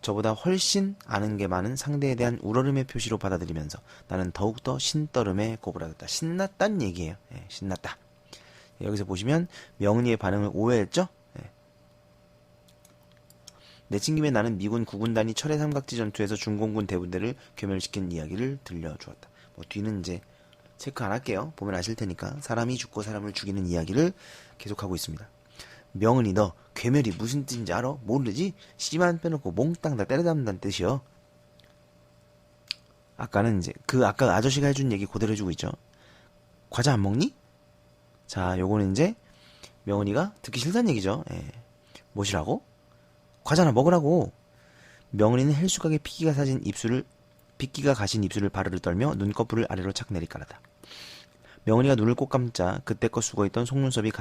저보다 훨씬 아는 게 많은 상대에 대한 우러름의 표시로 받아들이면서 나는 더욱더 신떠름에 고부라졌다. 신났단 얘기예요. 신났다. 여기서 보시면 명은이의 반응을 오해했죠? 내친 김에 나는 미군 9군단이 철의 삼각지 전투에서 중공군 대부대를 괴멸시킨 이야기를 들려주었다. 뭐 뒤는 이제 체크 안 할게요. 보면 아실 테니까. 사람이 죽고 사람을 죽이는 이야기를 계속하고 있습니다. 명은이, 너 괴멸이 무슨 뜻인지 알아? 모르지? 씨만 빼놓고 몽땅 다 때려잡는다는 뜻이요. 아까는 이제 아까 아저씨가 해준 얘기 그대로 해주고 있죠. 과자 안 먹니? 자, 요거는 이제 명은이가 듣기 싫다는 얘기죠. 뭐시라고? 과자나 먹으라고. 명은이는 헬쑥하게 핏기가 가신 입술을 바르르 떨며 눈꺼풀을 아래로 착 내리깔았다. 명은이가 눈을 꼭 감자 그때껏 수고했던 속눈썹이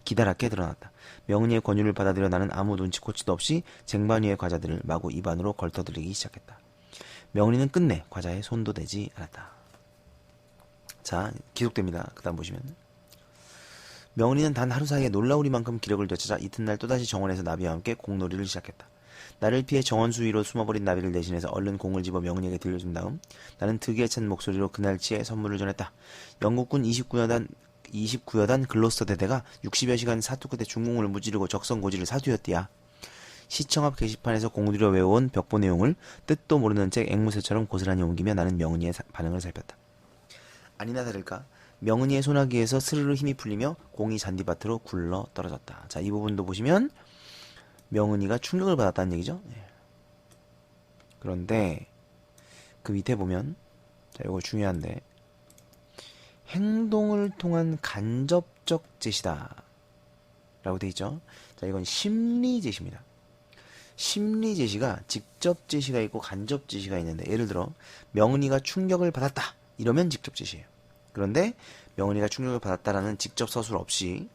기다랗게 드러났다. 명은이의 권유를 받아들여 나는 아무 눈치코치도 없이 쟁반 위의 과자들을 마구 입안으로 걸터들이기 시작했다. 명은이는 끝내 과자에 손도 대지 않았다. 자, 계속됩니다. 그 다음 보시면 명은이는 단 하루 사이에 놀라우리만큼 기력을 되찾아 이튿날 또다시 정원에서 나비와 함께 공놀이를 시작했다. 나를 피해 정원 수위로 숨어버린 나비를 대신해서 얼른 공을 집어 명은이에게 들려준 다음 나는 득에 찬 목소리로 그날치의 선물을 전했다. 영국군 29여단 글로스터 대대가 60여 시간 사투 끝에 중공을 무찌르고 적성고지를 사투였디야. 시청 앞 게시판에서 공들여 외워온 벽보 내용을 뜻도 모르는 채 앵무새처럼 고스란히 옮기며 나는 명은이의 반응을 살폈다. 아니나 다를까 명은이의 소나기에서 스르르 힘이 풀리며 공이 잔디밭으로 굴러 떨어졌다. 자, 이 부분도 보시면 명은이가 충격을 받았다는 얘기죠. 그런데 그 밑에 보면 자, 이거 중요한데 행동을 통한 간접적 제시다 라고 되어 있죠. 자, 이건 심리 제시입니다. 심리 제시가 직접 제시가 있고 간접 제시가 있는데 예를 들어 명은이가 충격을 받았다 이러면 직접 제시예요. 그런데 명은이가 충격을 받았다라는 직접 서술 없이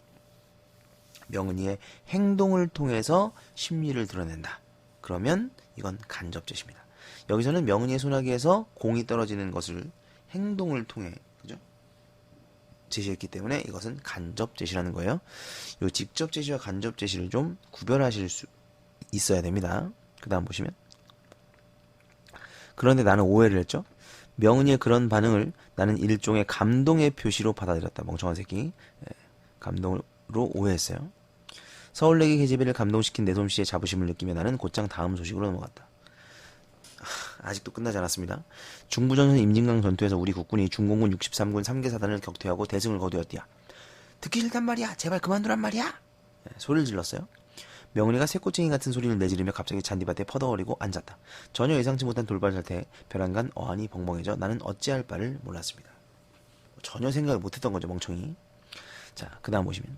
명은이의 행동을 통해서 심리를 드러낸다. 그러면 이건 간접 제시입니다. 여기서는 명은이의 소나기에서 공이 떨어지는 것을 행동을 통해 그죠? 제시했기 때문에 이것은 간접 제시라는 거예요. 이 직접 제시와 간접 제시를 좀 구별하실 수 있어야 됩니다. 그 다음 보시면 그런데 나는 오해를 했죠. 명은이의 그런 반응을 나는 일종의 감동의 표시로 받아들였다. 멍청한 새끼. 감동으로 오해했어요. 서울내기 계집애를 감동시킨 내 솜씨의 자부심을 느끼며 나는 곧장 다음 소식으로 넘어갔다. 아직도 끝나지 않았습니다. 중부전선 임진강 전투에서 우리 국군이 중공군 63군 3개 사단을 격퇴하고 대승을 거두었디야. 듣기 싫단 말이야. 제발 그만두란 말이야. 소리를 질렀어요. 명은이가 새꼬챙이 같은 소리를 내지르며 갑자기 잔디밭에 퍼덕거리고 앉았다. 전혀 예상치 못한 돌발 사태에 벼랑간 어안이 벙벙해져 나는 어찌할 바를 몰랐습니다. 전혀 생각을 못했던 거죠, 멍청이. 자, 그 다음 보시면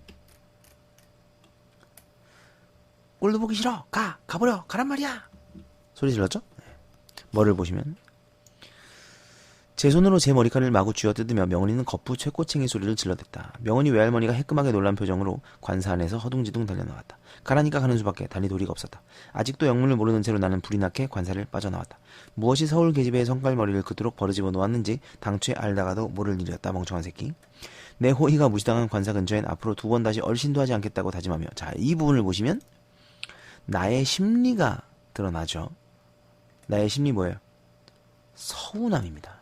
꼴도 보기 싫어. 가버려. 가란 말이야. 소리 질렀죠? 뭐를 보시면 제 손으로 제 머리카락을 마구 쥐어뜯으며 명은이는 거푸 쇠꼬챙이 소리를 질러댔다. 명은이 외할머니가 해끔하게 놀란 표정으로 관사 안에서 허둥지둥 달려나왔다. 가라니까 가는 수밖에 달리 도리가 없었다. 아직도 영문을 모르는 채로 나는 불이 나게 관사를 빠져나왔다. 무엇이 서울 계집애의 성깔머리를 그토록 버르집어 놓았는지 당초에 알다가도 모를 일이었다. 멍청한 새끼. 내 호의가 무시당한 관사 근처엔 앞으로 2번 다시 얼씬도 하지 않겠다고 다짐하며 자, 이 부분을 보시면 나의 심리가 드러나죠. 나의 심리 뭐예요? 서운함입니다.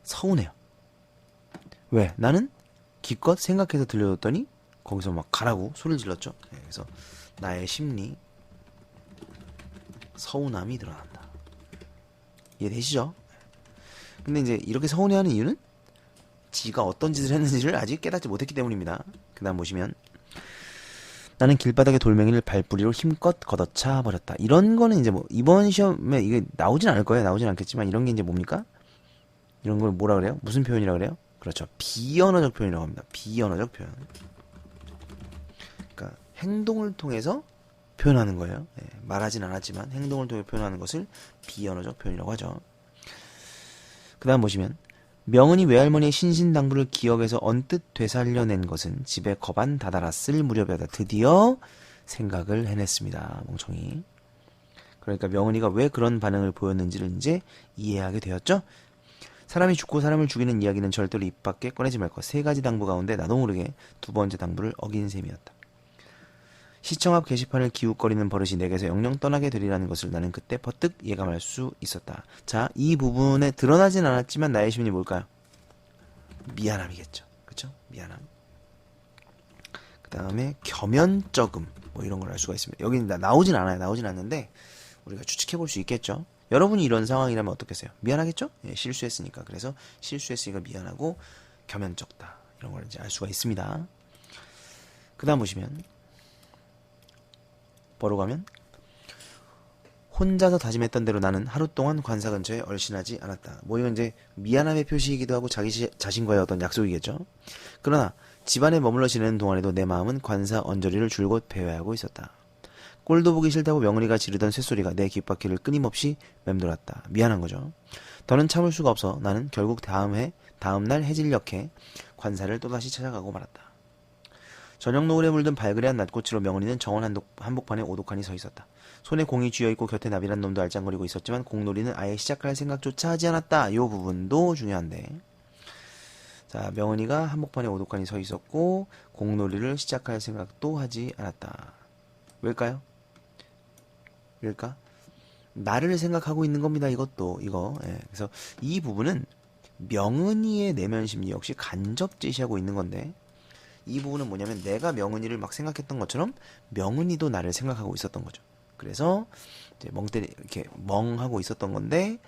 서운해요. 왜? 나는 기껏 생각해서 들려줬더니 거기서 막 가라고 소리를 질렀죠. 그래서 나의 심리 서운함이 드러난다. 이해되시죠? 근데 이제 이렇게 서운해하는 이유는 지가 어떤 짓을 했는지를 아직 깨닫지 못했기 때문입니다. 그 다음 보시면 나는 길바닥에 돌멩이를 발뿌리로 힘껏 걷어차 버렸다. 이런 거는 이제 뭐 이번 시험에 이게 나오진 않을 거예요. 나오진 않겠지만 이런 게 이제 뭡니까? 이런 걸 뭐라 그래요? 무슨 표현이라 그래요? 그렇죠. 비언어적 표현이라고 합니다. 비언어적 표현. 그러니까 행동을 통해서 표현하는 거예요. 말하진 않았지만 행동을 통해 표현하는 것을 비언어적 표현이라고 하죠. 그 다음 보시면 명은이 외할머니의 신신당부를 기억해서 언뜻 되살려낸 것은 집에 거반 다다랐을 무렵이었다. 드디어 생각을 해냈습니다. 멍청이. 그러니까 명은이가 왜 그런 반응을 보였는지를 이제 이해하게 되었죠. 사람이 죽고 사람을 죽이는 이야기는 절대로 입 밖에 꺼내지 말 것. 3가지 당부 가운데 나도 모르게 2번째 당부를 어긴 셈이었다. 시청 앞 게시판을 기웃거리는 버릇이 내게서 영영 떠나게 되리라는 것을 나는 그때 퍼뜩 예감할 수 있었다. 자, 이 부분에 드러나진 않았지만 나의 심리 뭘까요? 미안함이겠죠. 그쵸? 미안함. 그 다음에 겸연쩍음 뭐 이런 걸 알 수가 있습니다. 여기는 나오진 않아요. 나오진 않는데 우리가 추측해 볼 수 있겠죠. 여러분이 이런 상황이라면 어떻겠어요? 미안하겠죠? 예, 실수했으니까. 그래서 실수했으니까 미안하고 겸연쩍다. 이런 걸 이제 알 수가 있습니다. 그 다음 보시면 뭐로 가면 혼자서 다짐했던 대로 나는 하루 동안 관사 근처에 얼씬하지 않았다. 뭐 이건 이제 미안함의 표시이기도 하고 자기 자신과의 어떤 약속이겠죠. 그러나 집안에 머물러 지내는 동안에도 내 마음은 관사 언저리를 줄곧 배회하고 있었다. 꼴도 보기 싫다고 명은이가 지르던 쇳소리가 내 귓바퀴를 끊임없이 맴돌았다. 미안한 거죠. 더는 참을 수가 없어 나는 결국 다음날 해질녘에 관사를 또다시 찾아가고 말았다. 저녁 노을에 물든 발그레한 낮꽃으로 명은이는 정원 한복판에 오독하니 서 있었다. 손에 공이 쥐어있고 곁에 나비란 놈도 알짱거리고 있었지만 공놀이는 아예 시작할 생각조차 하지 않았다. 이 부분도 중요한데. 자, 명은이가 한복판에 오독하니 서 있었고 공놀이를 시작할 생각도 하지 않았다. 왜일까요? 왜일까? 나를 생각하고 있는 겁니다. 이것도 이거. 예. 그래서 이 부분은 명은이의 내면 심리 역시 간접 제시하고 있는 건데 이 부분은 뭐냐면 내가 명은이를 막 생각했던 것처럼 명은이도 나를 생각하고 있었던 거죠. 그래서 이제 이렇게 멍하고 있었던 건데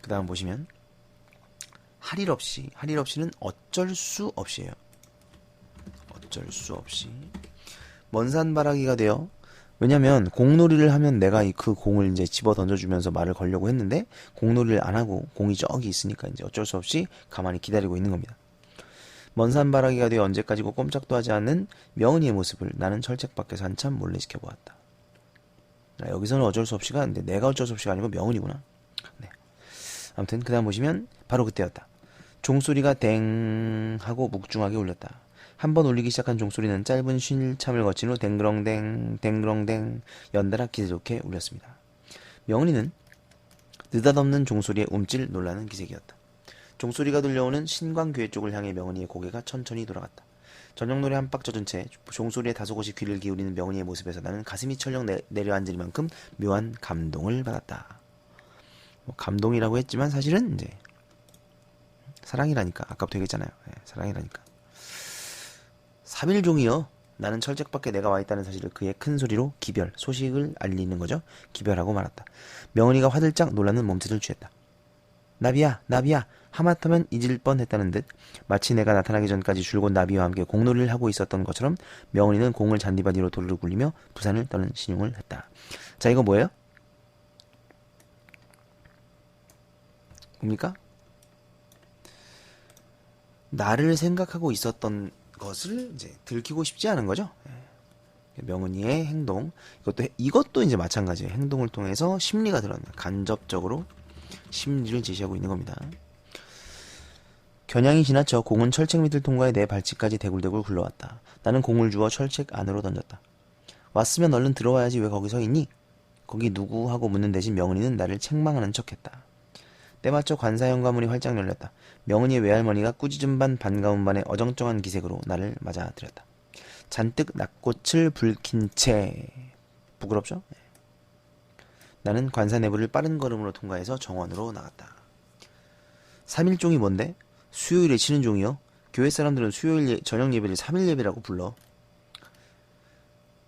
그 다음 보시면 할 일 없이는 어쩔 수 없이에요. 어쩔 수 없이 먼산바라기가 되어 왜냐면 공놀이를 하면 내가 그 공을 이제 집어 던져주면서 말을 걸려고 했는데 공놀이를 안 하고 공이 저기 있으니까 이제 어쩔 수 없이 가만히 기다리고 있는 겁니다. 먼산바라기가 되어 언제까지고 꼼짝도 하지 않는 명은이의 모습을 나는 철책 밖에서 한참 몰래 지켜보았다. 여기서는 어쩔 수 없이가 근데 내가 어쩔 수 없이가 아니고 명은이구나. 네. 아무튼 그 다음 보시면 바로 그때였다. 종소리가 댕 하고 묵중하게 울렸다. 한번 울리기 시작한 종소리는 짧은 쉴참을 거친 후 댕그렁댕 댕그렁댕 연달아 기세좋게 울렸습니다. 명은이는 느닷없는 종소리에 움찔 놀라는 기색이었다. 종소리가 들려오는 신광교회 쪽을 향해 명은이의 고개가 천천히 돌아갔다. 저녁노래 한박 젖은 채 종소리에 다소곳이 귀를 기울이는 명은이의 모습에서 나는 가슴이 철렁 내려앉으리만큼 묘한 감동을 받았다. 감동이라고 했지만 사실은 이제 사랑이라니까. 아까부터 얘기했잖아요. 네, 사랑이라니까. 3일종이여 나는 철책 밖에 내가 와있다는 사실을 그의 큰 소리로 소식을 알리는 거죠. 기별하고 말았다. 명은이가 화들짝 놀라는 몸짓을 취했다. 나비야 하마터면 잊을 뻔했다는 듯 마치 내가 나타나기 전까지 줄곧 나비와 함께 공놀이를 하고 있었던 것처럼 명은이는 공을 잔디밭 위로 도르르 굴리며 부산을 떠는 신용을 했다. 자, 이거 뭐예요? 뭡니까? 나를 생각하고 있었던 것을 이제 들키고 싶지 않은 거죠. 명은이의 행동, 이것도 이제 마찬가지예요. 행동을 통해서 심리가 드러납니다. 간접적으로 심리를 제시하고 있는 겁니다. 겨냥이 지나쳐 공은 철책 밑을 통과해 내 발치까지 대굴대굴 굴러왔다. 나는 공을 주워 철책 안으로 던졌다. 왔으면 얼른 들어와야지 왜 거기 서 있니? 거기 누구? 하고 묻는 대신 명은이는 나를 책망하는 척했다. 때맞춰 관사 현관문이 활짝 열렸다. 명은이의 외할머니가 꾸짖은 반 반가운 반의 어정쩡한 기색으로 나를 맞아들였다. 잔뜩 낙꽃을 붉힌 채 부끄럽죠? 나는 관사 내부를 빠른 걸음으로 통과해서 정원으로 나갔다. 3일종이 뭔데? 수요일에 치는 종이요? 교회 사람들은 수요일 저녁 예배를 3일 예배라고 불러.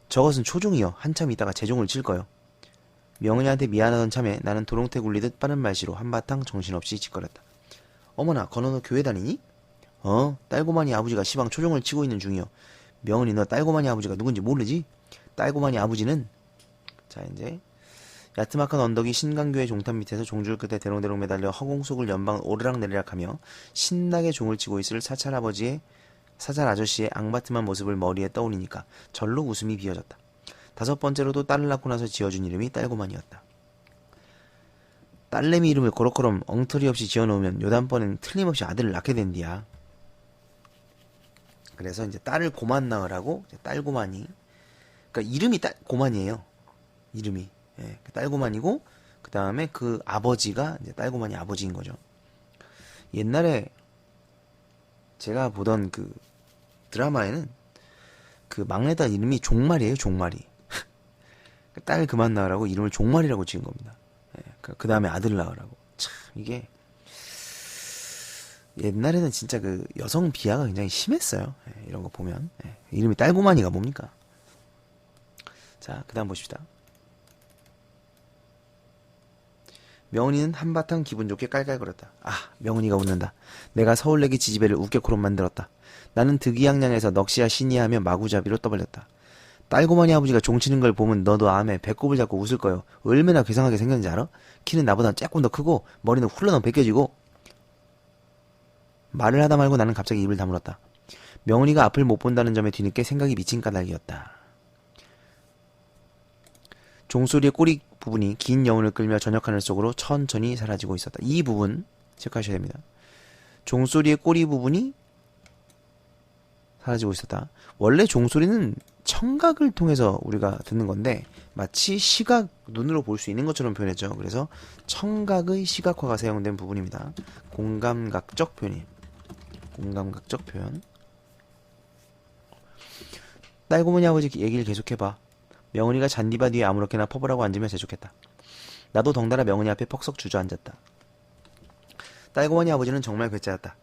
저것은 초종이요. 한참 있다가 제종을 칠 거요. 명은이한테 미안하던 참에 나는 도롱태 굴리듯 빠른 말씨로 한바탕 정신없이 짓거렸다. 어머나, 건너 너 교회 다니니? 딸고만이 아버지가 시방 초종을 치고 있는 중이요. 명은이 너 딸고만이 아버지가 누군지 모르지? 딸고만이 아버지는 자 이제 야트막한 언덕이 신강교의 종탑 밑에서 종줄 끝에 대롱대롱 매달려 허공 속을 연방 오르락내리락하며 신나게 종을 치고 있을 사찰 아저씨의 앙바트만 모습을 머리에 떠올리니까 절로 웃음이 비어졌다. 5번째로도 딸을 낳고 나서 지어준 이름이 딸고만이었다. 딸내미 이름을 고로코럼 엉터리 없이 지어놓으면 요단번엔 틀림없이 아들을 낳게 된디야. 그래서 이제 딸을 고만 낳으라고 딸고만이, 그러니까 이름이 고만이에요. 이름이. 예, 딸고만이고 그 다음에 그 아버지가 이제 딸고만이 아버지인 거죠. 옛날에 제가 보던 그 드라마에는 그 막내딸 이름이 종말이에요. 종말이. 딸 그만 낳으라고 이름을 종말이라고 지은 겁니다. 예, 그 다음에 아들 낳으라고. 참 이게 옛날에는 진짜 그 여성 비하가 굉장히 심했어요. 예, 이런 거 보면. 예, 이름이 딸고만이가 뭡니까? 자, 그 다음 보십시다. 명은이는 한바탕 기분 좋게 깔깔거렸다. 아, 명은이가 웃는다. 내가 서울내기 지지배를 웃겨코로 만들었다. 나는 득이양양해서 넋이야 신이야 하며 마구잡이로 떠벌렸다. 딸고만이 아버지가 종치는 걸 보면 너도 암에 배꼽을 잡고 웃을 거요. 얼마나 괴상하게 생겼는지 알아? 키는 나보다 조금 더 크고 머리는 훌러덩 벗겨지고. 말을 하다 말고 나는 갑자기 입을 다물었다. 명은이가 앞을 못 본다는 점에 뒤늦게 생각이 미친 까닭이었다. 종소리의 꼬리 부분이 긴 여운을 끌며 저녁 하늘 속으로 천천히 사라지고 있었다. 이 부분 체크하셔야 됩니다. 종소리의 꼬리 부분이 사라지고 있었다. 원래 종소리는 청각을 통해서 우리가 듣는 건데 마치 시각, 눈으로 볼 수 있는 것처럼 표현했죠. 그래서 청각의 시각화가 사용된 부분입니다. 공감각적 표현이에요. 공감각적 표현. 딸고모니 아버지 얘기를 계속해봐. 명은이가 잔디밭 위에 아무렇게나 퍼부라고 앉으며 재촉했다. 나도 덩달아 명은이 앞에 퍽썩 주저앉았다. 딸고모니 아버지는 정말 괴짜였다.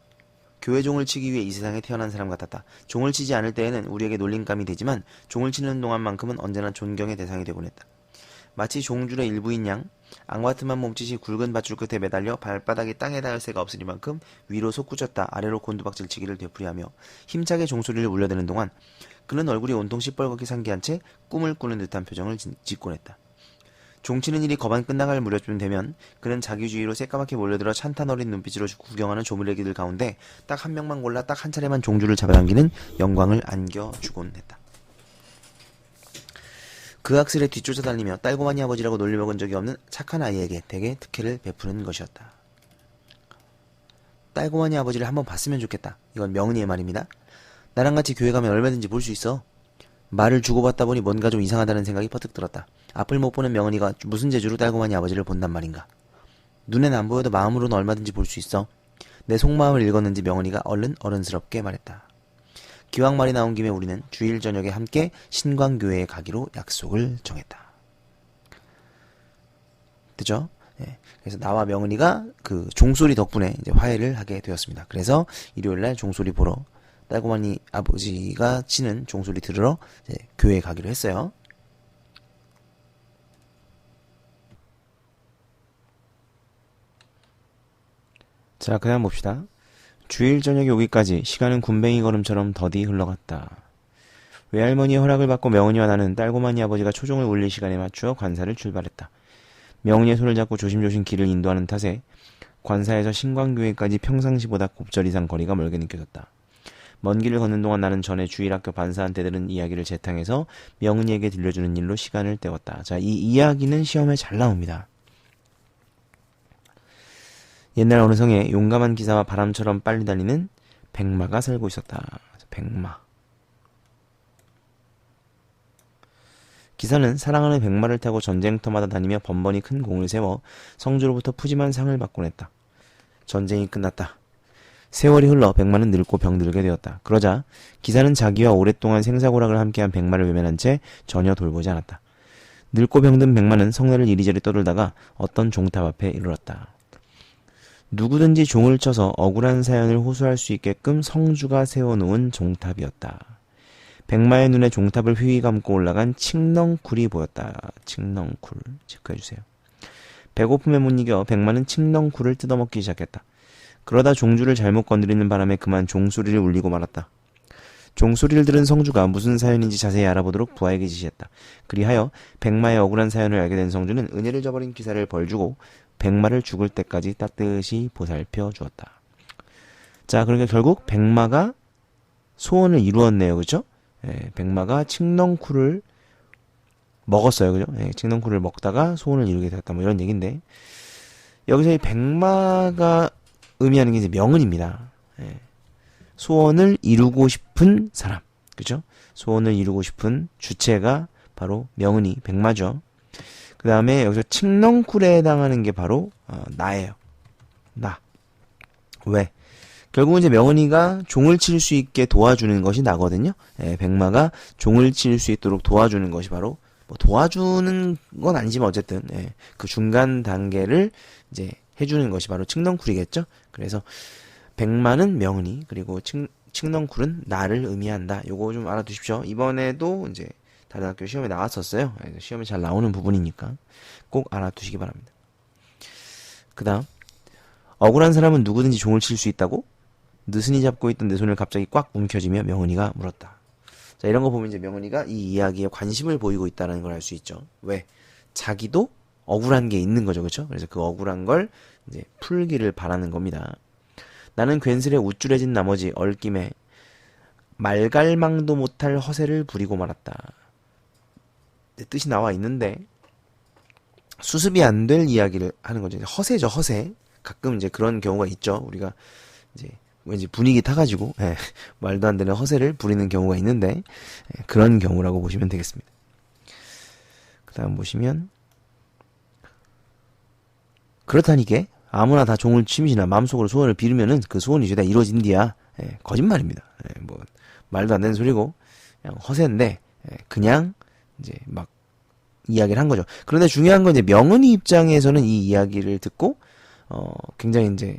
교회 종을 치기 위해 이 세상에 태어난 사람 같았다. 종을 치지 않을 때에는 우리에게 놀림감이 되지만 종을 치는 동안만큼은 언제나 존경의 대상이 되곤 했다. 마치 종줄의 일부인 양 앙와트만 몸짓이 굵은 밧줄 끝에 매달려 발바닥이 땅에 닿을 새가 없으리만큼 위로 솟구쳤다 아래로 곤두박질치기를 되풀이하며 힘차게 종소리를 울려대는 동안 그는 얼굴이 온통 시뻘겋게 상기한 채 꿈을 꾸는 듯한 표정을 짓곤 했다. 종치는 일이 거반 끝나갈 무렵쯤 되면 그는 자기주의로 새까맣게 몰려들어 찬탄 어린 눈빛으로 구경하는 조물애기들 가운데 딱 한 명만 골라 딱 한 차례만 종주를 잡아당기는 영광을 안겨주곤 했다. 그 악슬에 뒤쫓아다니며 딸고마니 아버지라고 놀려먹은 적이 없는 착한 아이에게 대개 특혜를 베푸는 것이었다. 딸고마니 아버지를 한번 봤으면 좋겠다. 이건 명은이의 말입니다. 나랑 같이 교회 가면 얼마든지 볼 수 있어. 말을 주고받다 보니 뭔가 좀 이상하다는 생각이 퍼뜩 들었다. 앞을 못 보는 명은이가 무슨 재주로 딸고마니 아버지를 본단 말인가. 눈엔 안 보여도 마음으로는 얼마든지 볼 수 있어. 내 속마음을 읽었는지 명은이가 얼른 어른스럽게 말했다. 기왕 말이 나온 김에 우리는 주일 저녁에 함께 신광교회에 가기로 약속을 정했다. 그죠? 네. 그래서 나와 명은이가 그 종소리 덕분에 이제 화해를 하게 되었습니다. 그래서 일요일날 종소리 보러 딸고마니 아버지가 치는 종소리 들으러 이제 교회에 가기로 했어요. 자, 그다음 봅시다. 주일 저녁에 오기까지 시간은 굼벵이 걸음처럼 더디 흘러갔다. 외할머니의 허락을 받고 명은이와 나는 딸고마니 아버지가 초종을 울릴 시간에 맞추어 관사를 출발했다. 명은이의 손을 잡고 조심조심 길을 인도하는 탓에 관사에서 신광교회까지 평상시보다 곱절 이상 거리가 멀게 느껴졌다. 먼 길을 걷는 동안 나는 전에 주일학교 반사한테 들은 이야기를 재탕해서 명은이에게 들려주는 일로 시간을 때웠다. 자, 이 이야기는 시험에 잘 나옵니다. 옛날 어느 성에 용감한 기사와 바람처럼 빨리 달리는 백마가 살고 있었다. 백마. 기사는 사랑하는 백마를 타고 전쟁터마다 다니며 번번이 큰 공을 세워 성주로부터 푸짐한 상을 받곤 했다. 전쟁이 끝났다. 세월이 흘러 백마는 늙고 병들게 되었다. 그러자 기사는 자기와 오랫동안 생사고락을 함께한 백마를 외면한 채 전혀 돌보지 않았다. 늙고 병든 백마는 성내를 이리저리 떠돌다가 어떤 종탑 앞에 이르렀다. 누구든지 종을 쳐서 억울한 사연을 호소할 수 있게끔 성주가 세워놓은 종탑이었다. 백마의 눈에 종탑을 휘휘 감고 올라간 칡넝쿨이 보였다. 칡넝쿨 체크해주세요. 배고픔에 못 이겨 백마는 칡넝쿨을 뜯어먹기 시작했다. 그러다 종주를 잘못 건드리는 바람에 그만 종소리를 울리고 말았다. 종소리를 들은 성주가 무슨 사연인지 자세히 알아보도록 부하에게 지시했다. 그리하여 백마의 억울한 사연을 알게 된 성주는 은혜를 저버린 기사를 벌주고 백마를 죽을 때까지 따뜻이 보살펴 주었다. 자, 그러니까 결국 백마가 소원을 이루었네요. 그죠? 예, 백마가 칡넝쿨을 먹었어요. 그죠? 예, 칡넝쿨을 먹다가 소원을 이루게 되었다. 뭐 이런 얘기인데 여기서 이 백마가 의미하는 게 이제 명은입니다. 예. 소원을 이루고 싶은 사람. 그죠? 소원을 이루고 싶은 주체가 바로 명은이, 백마죠. 그 다음에 여기서 칡넝쿨에 해당하는 게 바로 나예요. 나. 왜? 결국은 이제 명은이가 종을 칠 수 있게 도와주는 것이 나거든요. 예, 백마가 종을 칠 수 있도록 도와주는 것이 바로 뭐 도와주는 건 아니지만 어쨌든 예, 그 중간 단계를 이제 해주는 것이 바로 칡넝쿨이겠죠. 그래서 백마는 명은이 그리고 칡넝쿨은 나를 의미한다. 요거 좀 알아두십시오. 이번에도 이제 다른 학교 시험에 나왔었어요. 시험에 잘 나오는 부분이니까 꼭 알아두시기 바랍니다. 그 다음 억울한 사람은 누구든지 종을 칠 수 있다고? 느슨히 잡고 있던 내 손을 갑자기 꽉 움켜쥐며 명은이가 물었다. 자, 이런 거 보면 이제 명은이가 이 이야기에 관심을 보이고 있다는 걸 알 수 있죠. 왜? 자기도 억울한 게 있는 거죠. 그렇죠? 그래서 그 억울한 걸 이제 풀기를 바라는 겁니다. 나는 괜스레 우쭐해진 나머지 얼김에 말갈망도 못할 허세를 부리고 말았다. 뜻이 나와 있는데 수습이 안 될 이야기를 하는 거죠. 허세죠, 허세. 가끔 이제 그런 경우가 있죠. 우리가 이제 왠지 분위기 타가지고 말도 안 되는 허세를 부리는 경우가 있는데 그런 경우라고 보시면 되겠습니다. 그 다음 보시면 그렇다니까 아무나 다 종을 취미시나 마음속으로 소원을 빌으면은 그 소원이 죄다 이루어진디야. 거짓말입니다. 뭐 말도 안 되는 소리고 그냥 허세인데 그냥 이제 막 이야기를 한 거죠. 그런데 중요한 건 이제 명은이 입장에서는 이 이야기를 듣고 굉장히 이제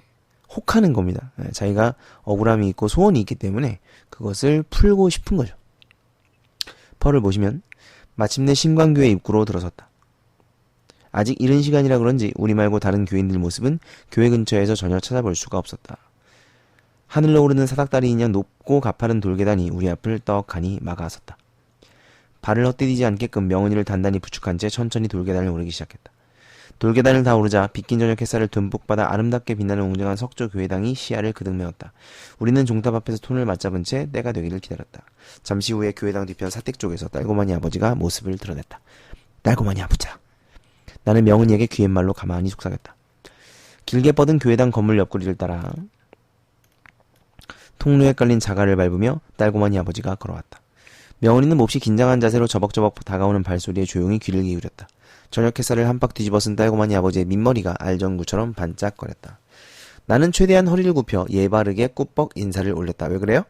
혹하는 겁니다. 자기가 억울함이 있고 소원이 있기 때문에 그것을 풀고 싶은 거죠. 펄을 보시면 마침내 신광교회 입구로 들어섰다. 아직 이른 시간이라 그런지 우리 말고 다른 교인들 모습은 교회 근처에서 전혀 찾아볼 수가 없었다. 하늘로 오르는 사닥다리 인형 높고 가파른 돌계단이 우리 앞을 떡하니 막아섰다. 발을 헛디디지 않게끔 명은이를 단단히 부축한 채 천천히 돌계단을 오르기 시작했다. 돌계단을 다 오르자 빗긴 저녁 햇살을 듬뿍 받아 아름답게 빛나는 웅장한 석조 교회당이 시야를 그득 메웠다. 우리는 종탑 앞에서 손을 맞잡은 채 때가 되기를 기다렸다. 잠시 후에 교회당 뒤편 사택 쪽에서 딸고마니 아버지가 모습을 드러냈다. 딸고마니 아버지야. 나는 명은이에게 귀갯말로 가만히 속삭였다. 길게 뻗은 교회당 건물 옆구리를 따라 통로에 깔린 자갈을 밟으며 딸고마니 아버지가 걸어왔다. 명은이는 몹시 긴장한 자세로 저벅저벅 다가오는 발소리에 조용히 귀를 기울였다. 저녁 햇살을 한박 뒤집어 쓴 딸고마니 아버지의 민머리가 알전구처럼 반짝거렸다. 나는 최대한 허리를 굽혀 예바르게 꾸벅 인사를 올렸다. 왜 그래요?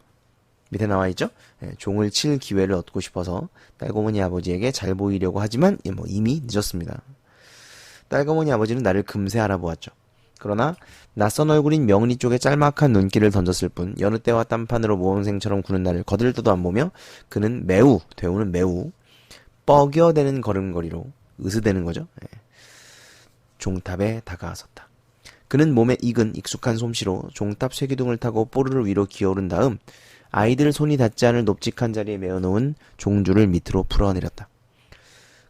밑에 나와있죠? 종을 칠 기회를 얻고 싶어서 딸고마니 아버지에게 잘 보이려고 하지만 이미 늦었습니다. 딸고마니 아버지는 나를 금세 알아보았죠. 그러나 낯선 얼굴인 명은이 쪽에 짤막한 눈길을 던졌을 뿐 여느 때와 딴판으로 모험생처럼 구는 나를 거들떠도 안 보며 그는 대우는 매우 뻐겨대는 걸음걸이로 으스대는 거죠. 종탑에 다가섰다. 그는 몸에 익은 익숙한 솜씨로 종탑 쇠기둥을 타고 뽀르르 위로 기어오른 다음 아이들 손이 닿지 않을 높직한 자리에 메어놓은 종줄을 밑으로 풀어내렸다.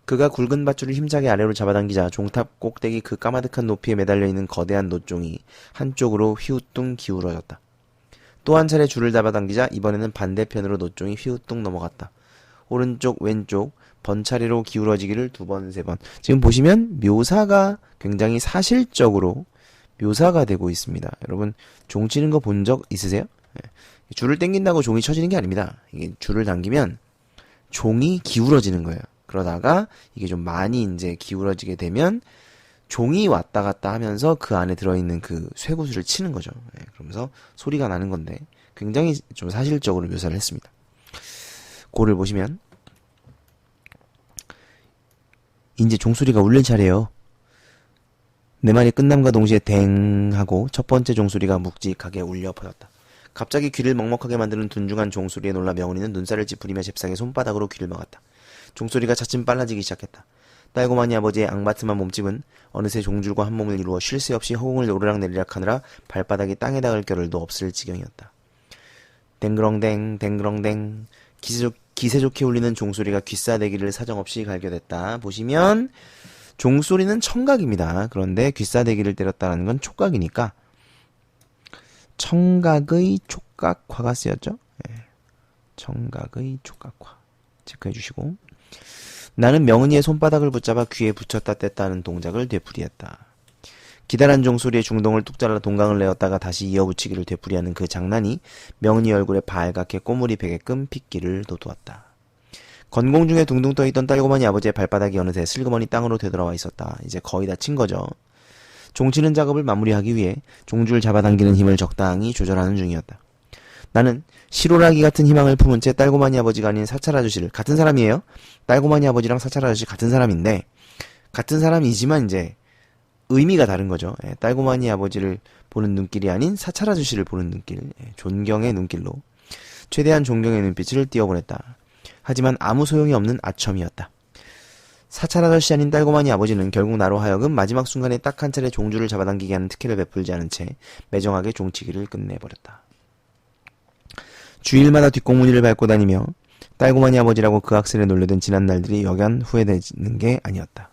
그가 굵은 밧줄을 힘차게 아래로 잡아당기자 종탑 꼭대기 그 까마득한 높이에 매달려있는 거대한 놋종이 한쪽으로 휘우뚱 기울어졌다. 또 한 차례 줄을 잡아당기자 이번에는 반대편으로 놋종이 휘우뚱 넘어갔다. 오른쪽 왼쪽 번차례로 기울어지기를 2번 3번. 지금 보시면 묘사가 굉장히 사실적으로 묘사가 되고 있습니다. 여러분 종 치는 거 본 적 있으세요? 줄을 당긴다고 종이 쳐지는 게 아닙니다. 이게 줄을 당기면 종이 기울어지는 거예요. 그러다가 이게 좀 많이 이제 기울어지게 되면 종이 왔다 갔다 하면서 그 안에 들어있는 그 쇠구슬을 치는 거죠. 그러면서 소리가 나는 건데 굉장히 좀 사실적으로 묘사를 했습니다. 고를 보시면 이제 종소리가 울릴 차례요. 내 말이 끝남과 동시에 댕 하고 첫 번째 종소리가 묵직하게 울려 퍼졌다. 갑자기 귀를 먹먹하게 만드는 둔중한 종소리에 놀라 명은이는 눈살을 찌푸리며 잽싸게 손바닥으로 귀를 막았다. 종소리가 차츰 빨라지기 시작했다. 딸고마니 아버지의 앙바트만 몸집은 어느새 종줄과 한 몸을 이루어 쉴 새 없이 허공을 오르락내리락 하느라 발바닥이 땅에 닿을 겨를도 없을 지경이었다. 댕그렁댕 댕그렁댕 기세 좋게 울리는 종소리가 귀싸대기를 사정없이 갈겨댔다. 보시면 종소리는 청각입니다. 그런데 귀싸대기를 때렸다는 건 촉각이니까 청각의 촉각화가 쓰였죠. 청각의 촉각화 체크해 주시고 나는 명은이의 손바닥을 붙잡아 귀에 붙였다 뗐다 하는 동작을 되풀이했다. 기다란 종소리에 중동을 뚝 잘라 동강을 내었다가 다시 이어붙이기를 되풀이하는 그 장난이 명은이 얼굴에 발갛게 꼬물이 베게끔 핏기를 돋우었다. 건공 중에 둥둥 떠있던 딸고마니 아버지의 발바닥이 어느새 슬그머니 땅으로 되돌아와 있었다. 이제 거의 다 친 거죠. 종치는 작업을 마무리하기 위해 종줄 잡아당기는 힘을 적당히 조절하는 중이었다. 나는 시로라기 같은 희망을 품은 채 딸고마니 아버지가 아닌 사찰 아저씨를 같은 사람이에요. 딸고마니 아버지랑 사찰 아저씨 같은 사람인데 같은 사람이지만 이제 의미가 다른 거죠. 딸고마니 아버지를 보는 눈길이 아닌 사찰 아저씨를 보는 눈길, 존경의 눈길로 최대한 존경의 눈빛을 띄워보냈다. 하지만 아무 소용이 없는 아첨이었다. 사찰 아저씨 아닌 딸고마니 아버지는 결국 나로 하여금 마지막 순간에 딱 한 차례 종줄을 잡아당기게 하는 특혜를 베풀지 않은 채 매정하게 종치기를 끝내버렸다. 주일마다 뒷공무니를 밟고 다니며 딸고마니 아버지라고 그 학생에 놀려던 지난 날들이 여간 후회되는 게 아니었다.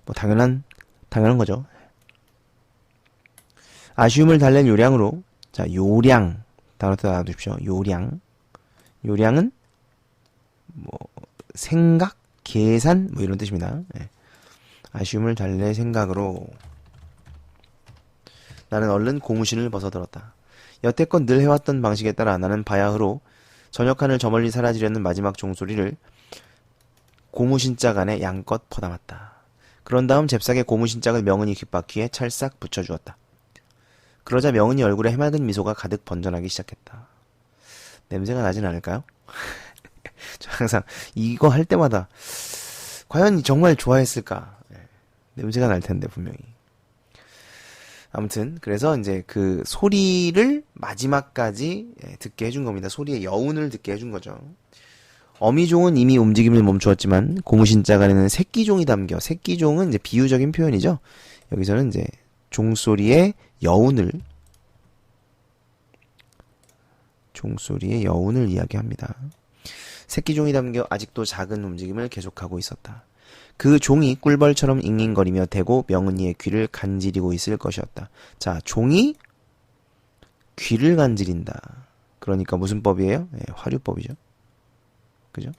뭐 당연한 거죠. 아쉬움을 달랠 요량으로 자 요량 단어 따라두십시오. 요량은 뭐 생각, 계산 뭐 이런 뜻입니다. 아쉬움을 달랠 생각으로 나는 얼른 고무신을 벗어들었다. 여태껏 늘 해왔던 방식에 따라 나는 바야흐로 저녁하늘 저 멀리 사라지려는 마지막 종소리를 고무신짝 안에 양껏 퍼담았다. 그런 다음 잽싸게 고무신짝을 명은이 귓바퀴에 찰싹 붙여주었다. 그러자 명은이 얼굴에 해맑은 미소가 가득 번져나기 시작했다. 냄새가 나진 않을까요? 저 항상 이거 할 때마다 과연 정말 좋아했을까? 냄새가 날 텐데 분명히. 아무튼 그래서 이제 그 소리를 마지막까지 듣게 해준 겁니다. 소리의 여운을 듣게 해준 거죠. 어미종은 이미 움직임을 멈추었지만 고무신짝 안에는 새끼종이 담겨. 새끼종은 이제 비유적인 표현이죠. 여기서는 이제 종소리의 여운을 이야기합니다. 새끼종이 담겨 아직도 작은 움직임을 계속하고 있었다. 그 종이 꿀벌처럼 잉잉거리며 대고 명은이의 귀를 간지리고 있을 것이었다. 자, 종이 귀를 간지린다. 그러니까 무슨 법이에요? 화류법이죠. 그죠?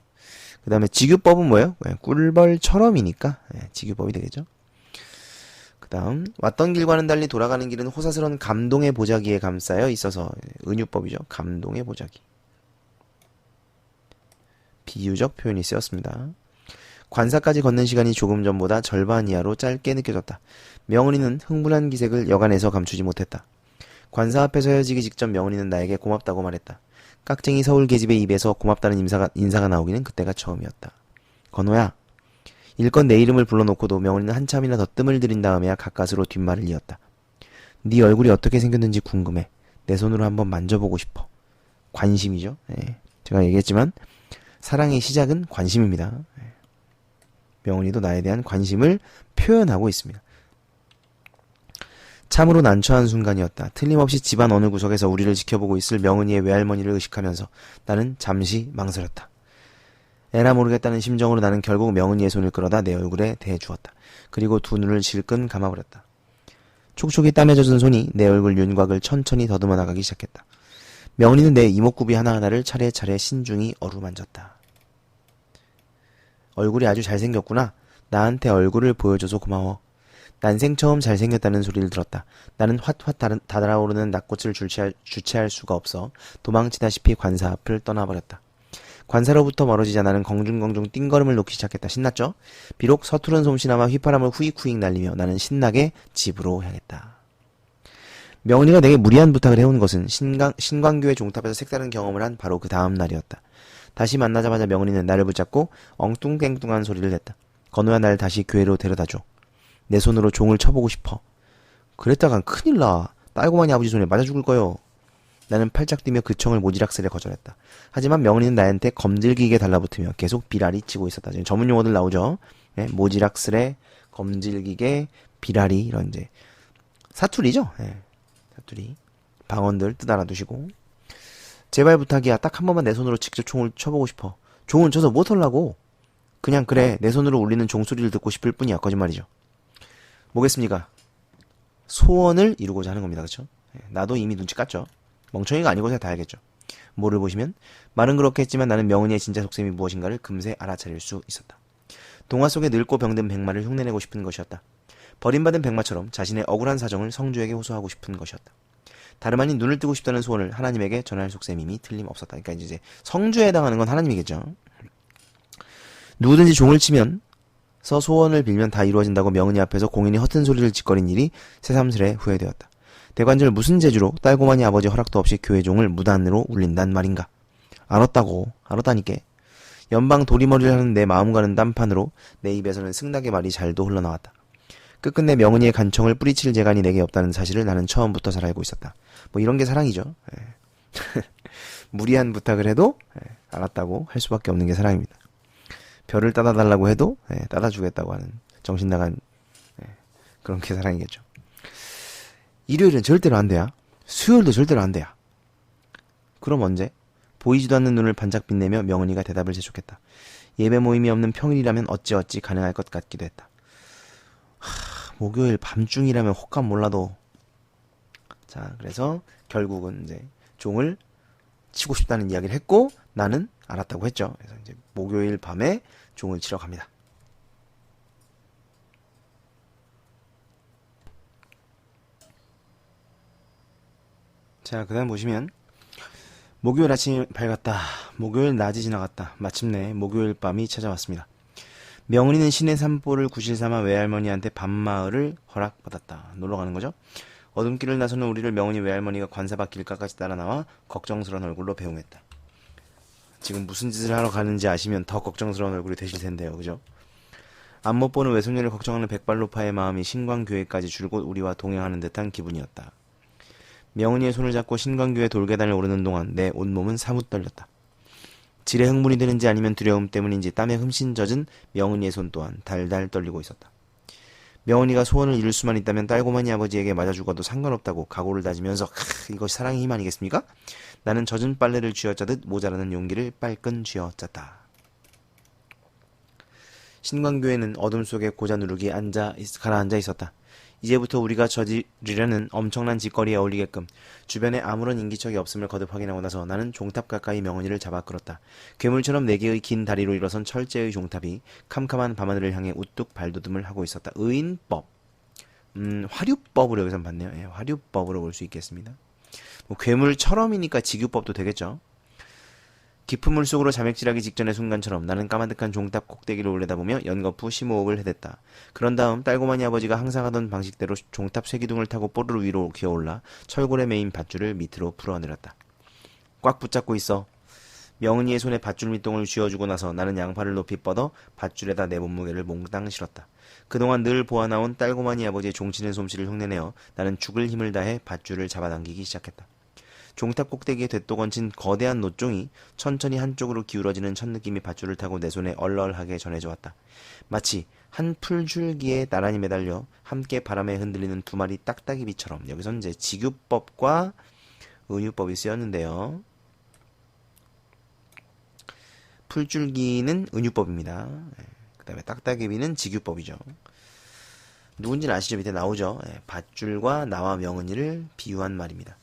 그 다음에 직유법은 뭐예요? 꿀벌처럼이니까 직유법이 되겠죠. 그 다음 왔던 길과는 달리 돌아가는 길은 호사스러운 감동의 보자기에 감싸여 있어서 은유법이죠. 감동의 보자기. 비유적 표현이 쓰였습니다. 관사까지 걷는 시간이 조금 전보다 절반 이하로 짧게 느껴졌다. 명은이는 흥분한 기색을 여간에서 감추지 못했다. 관사 앞에서 헤어지기 직전 명은이는 나에게 고맙다고 말했다. 깍쟁이 서울 계집의 입에서 고맙다는 인사가 나오기는 그때가 처음이었다. 건호야. 일껏 내 이름을 불러놓고도 명은이는 한참이나 더 뜸을 들인 다음에야 가까스로 뒷말을 이었다. 네 얼굴이 어떻게 생겼는지 궁금해. 내 손으로 한번 만져보고 싶어. 관심이죠. 제가 얘기했지만 사랑의 시작은 관심입니다. 명은이도 나에 대한 관심을 표현하고 있습니다. 참으로 난처한 순간이었다. 틀림없이 집안 어느 구석에서 우리를 지켜보고 있을 명은이의 외할머니를 의식하면서 나는 잠시 망설였다. 에라 모르겠다는 심정으로 나는 결국 명은이의 손을 끌어다 내 얼굴에 대주었다. 그리고 두 눈을 질끈 감아버렸다. 촉촉이 땀에 젖은 손이 내 얼굴 윤곽을 천천히 더듬어 나가기 시작했다. 명은이는 내 이목구비 하나하나를 차례차례 신중히 어루만졌다. 얼굴이 아주 잘생겼구나. 나한테 얼굴을 보여줘서 고마워. 난생 처음 잘생겼다는 소리를 들었다. 나는 활활 달아오르는 낙꽃을 주체할 수가 없어 도망치다시피 관사 앞을 떠나버렸다. 관사로부터 멀어지자 나는 공중공중 띵걸음을 놓기 시작했다. 신났죠? 비록 서투른 솜씨나마 휘파람을 후익후익 날리며 나는 신나게 집으로 향했다. 명은이가 내게 무리한 부탁을 해온 것은 신광교의 종탑에서 색다른 경험을 한 바로 그 다음 날이었다. 다시 만나자마자 명은이는 나를 붙잡고 엉뚱땡뚱한 소리를 냈다. 건우야, 날 다시 교회로 데려다줘. 내 손으로 종을 쳐보고 싶어. 그랬다간 큰일 나. 딸고만이 아버지 손에 맞아 죽을 거요. 나는 팔짝 뛰며 그 청을 모지락스레 거절했다. 하지만 명은이는 나한테 검질기게 달라붙으며 계속 비라리 치고 있었다. 지금 전문 용어들 나오죠. 모지락스레, 검질기게, 비라리 이런 이제 사투리죠. 사투리. 방언들 뜻 알아두시고. 제발 부탁이야. 딱 한 번만 내 손으로 직접 총을 쳐보고 싶어. 종은 쳐서 뭐 털라고. 그냥 그래. 내 손으로 울리는 종소리를 듣고 싶을 뿐이야. 거짓말이죠. 뭐겠습니까? 소원을 이루고자 하는 겁니다. 그쵸? 나도 이미 눈치 깠죠. 멍청이가 아니고서야 다 알겠죠. 뭐를 보시면 말은 그렇게 했지만 나는 명은이의 진짜 속셈이 무엇인가를 금세 알아차릴 수 있었다. 동화 속에 늙고 병든 백마를 흉내내고 싶은 것이었다. 버림받은 백마처럼 자신의 억울한 사정을 성주에게 호소하고 싶은 것이었다. 다름 아닌 눈을 뜨고 싶다는 소원을 하나님에게 전할 속셈임이 틀림없었다. 그러니까 이제 성주에 해당하는 건 하나님이겠죠. 누구든지 종을 치면서 소원을 빌면 다 이루어진다고 명은이 앞에서 공인이 허튼 소리를 짓거린 일이 새삼스레 후회되었다. 대관절 무슨 재주로 딸고만이 아버지 허락도 없이 교회 종을 무단으로 울린단 말인가. 알았다니께. 연방 도리머리를 하는 내 마음과는 딴판으로 내 입에서는 승낙의 말이 잘도 흘러나왔다. 끝끝내 명은이의 간청을 뿌리칠 재간이 내게 없다는 사실을 나는 처음부터 잘 알고 있었다. 뭐 이런 게 사랑이죠. 무리한 부탁을 해도 알았다고 할 수밖에 없는 게 사랑입니다. 별을 따다 달라고 해도 따다 주겠다고 하는 정신 나간 그런 게 사랑이겠죠. 일요일은 절대로 안 돼야. 수요일도 절대로 안 돼야. 그럼 언제? 보이지도 않는 눈을 반짝 빛내며 명은이가 대답을 재촉했다. 예배 모임이 없는 평일이라면 어찌어찌 가능할 것 같기도 했다. 목요일 밤중이라면 혹한 몰라도. 자, 그래서 결국은 이제 종을 치고 싶다는 이야기를 했고 나는 알았다고 했죠. 그래서 이제 목요일 밤에 종을 치러 갑니다. 자, 그 다음 보시면 목요일 아침이 밝았다. 목요일 낮이 지나갔다. 마침내 목요일 밤이 찾아왔습니다. 명은이는 시내 산보를 구실삼아 외할머니한테 밤마을을 허락받았다. 놀러가는 거죠. 어둠길을 나서는 우리를 명은이 외할머니가 관사밭 길가까지 따라 나와 걱정스러운 얼굴로 배웅했다. 지금 무슨 짓을 하러 가는지 아시면 더 걱정스러운 얼굴이 되실 텐데요. 그죠? 앞못 보는 외손녀를 걱정하는 백발로파의 마음이 신광교회까지 줄곧 우리와 동행하는 듯한 기분이었다. 명은이의 손을 잡고 신광교회 돌계단을 오르는 동안 내 온몸은 사뭇 떨렸다. 지레 흥분이 되는지 아니면 두려움 때문인지 땀에 흠씬 젖은 명은이의 손 또한 달달 떨리고 있었다. 명은이가 소원을 이룰 수만 있다면 딸고마니 아버지에게 맞아 죽어도 상관없다고 각오를 다지면서 이것이 사랑의 힘 아니겠습니까? 나는 젖은 빨래를 쥐어짜듯 모자라는 용기를 빨끈 쥐어짰다. 신광교회는 어둠 속에 고자 누룩이 가라앉아 있었다. 이제부터 우리가 저지르려는 엄청난 짓거리에 어울리게끔 주변에 아무런 인기척이 없음을 거듭 확인하고 나서 나는 종탑 가까이 명은이를 잡아 끌었다. 괴물처럼 4개의 긴 다리로 일어선 철제의 종탑이 캄캄한 밤하늘을 향해 우뚝 발돋움을 하고 있었다. 의인법, 화류법으로 여기서 봤네요. 예, 화류법으로 볼 수 있겠습니다. 뭐 괴물처럼이니까 직유법도 되겠죠. 깊은 물속으로 자맥질하기 직전의 순간처럼 나는 까마득한 종탑 꼭대기를 올려다보며 연거푸 심호흡을 해댔다. 그런 다음 딸고마니 아버지가 항상 하던 방식대로 종탑 쇠기둥을 타고 뽀르르 위로 기어올라 철골에 매인 밧줄을 밑으로 풀어내렸다. 꽉 붙잡고 있어. 명은이의 손에 밧줄 밑동을 쥐어주고 나서 나는 양팔을 높이 뻗어 밧줄에다 내 몸무게를 몽땅 실었다. 그동안 늘 보아나온 딸고마니 아버지의 종치는 솜씨를 흉내내어 나는 죽을 힘을 다해 밧줄을 잡아당기기 시작했다. 종탑 꼭대기에 되또건친 거대한 놋종이 천천히 한쪽으로 기울어지는 첫 느낌이 밧줄을 타고 내 손에 얼얼하게 전해져 왔다. 마치 한 풀줄기에 나란히 매달려 함께 바람에 흔들리는 두 마리 딱딱이비처럼. 여기서는 이제 직유법과 은유법이 쓰였는데요. 풀줄기는 은유법입니다. 그 다음에 딱딱이비는 직유법이죠. 누군지는 아시죠? 밑에 나오죠. 밧줄과 나와 명은이를 비유한 말입니다.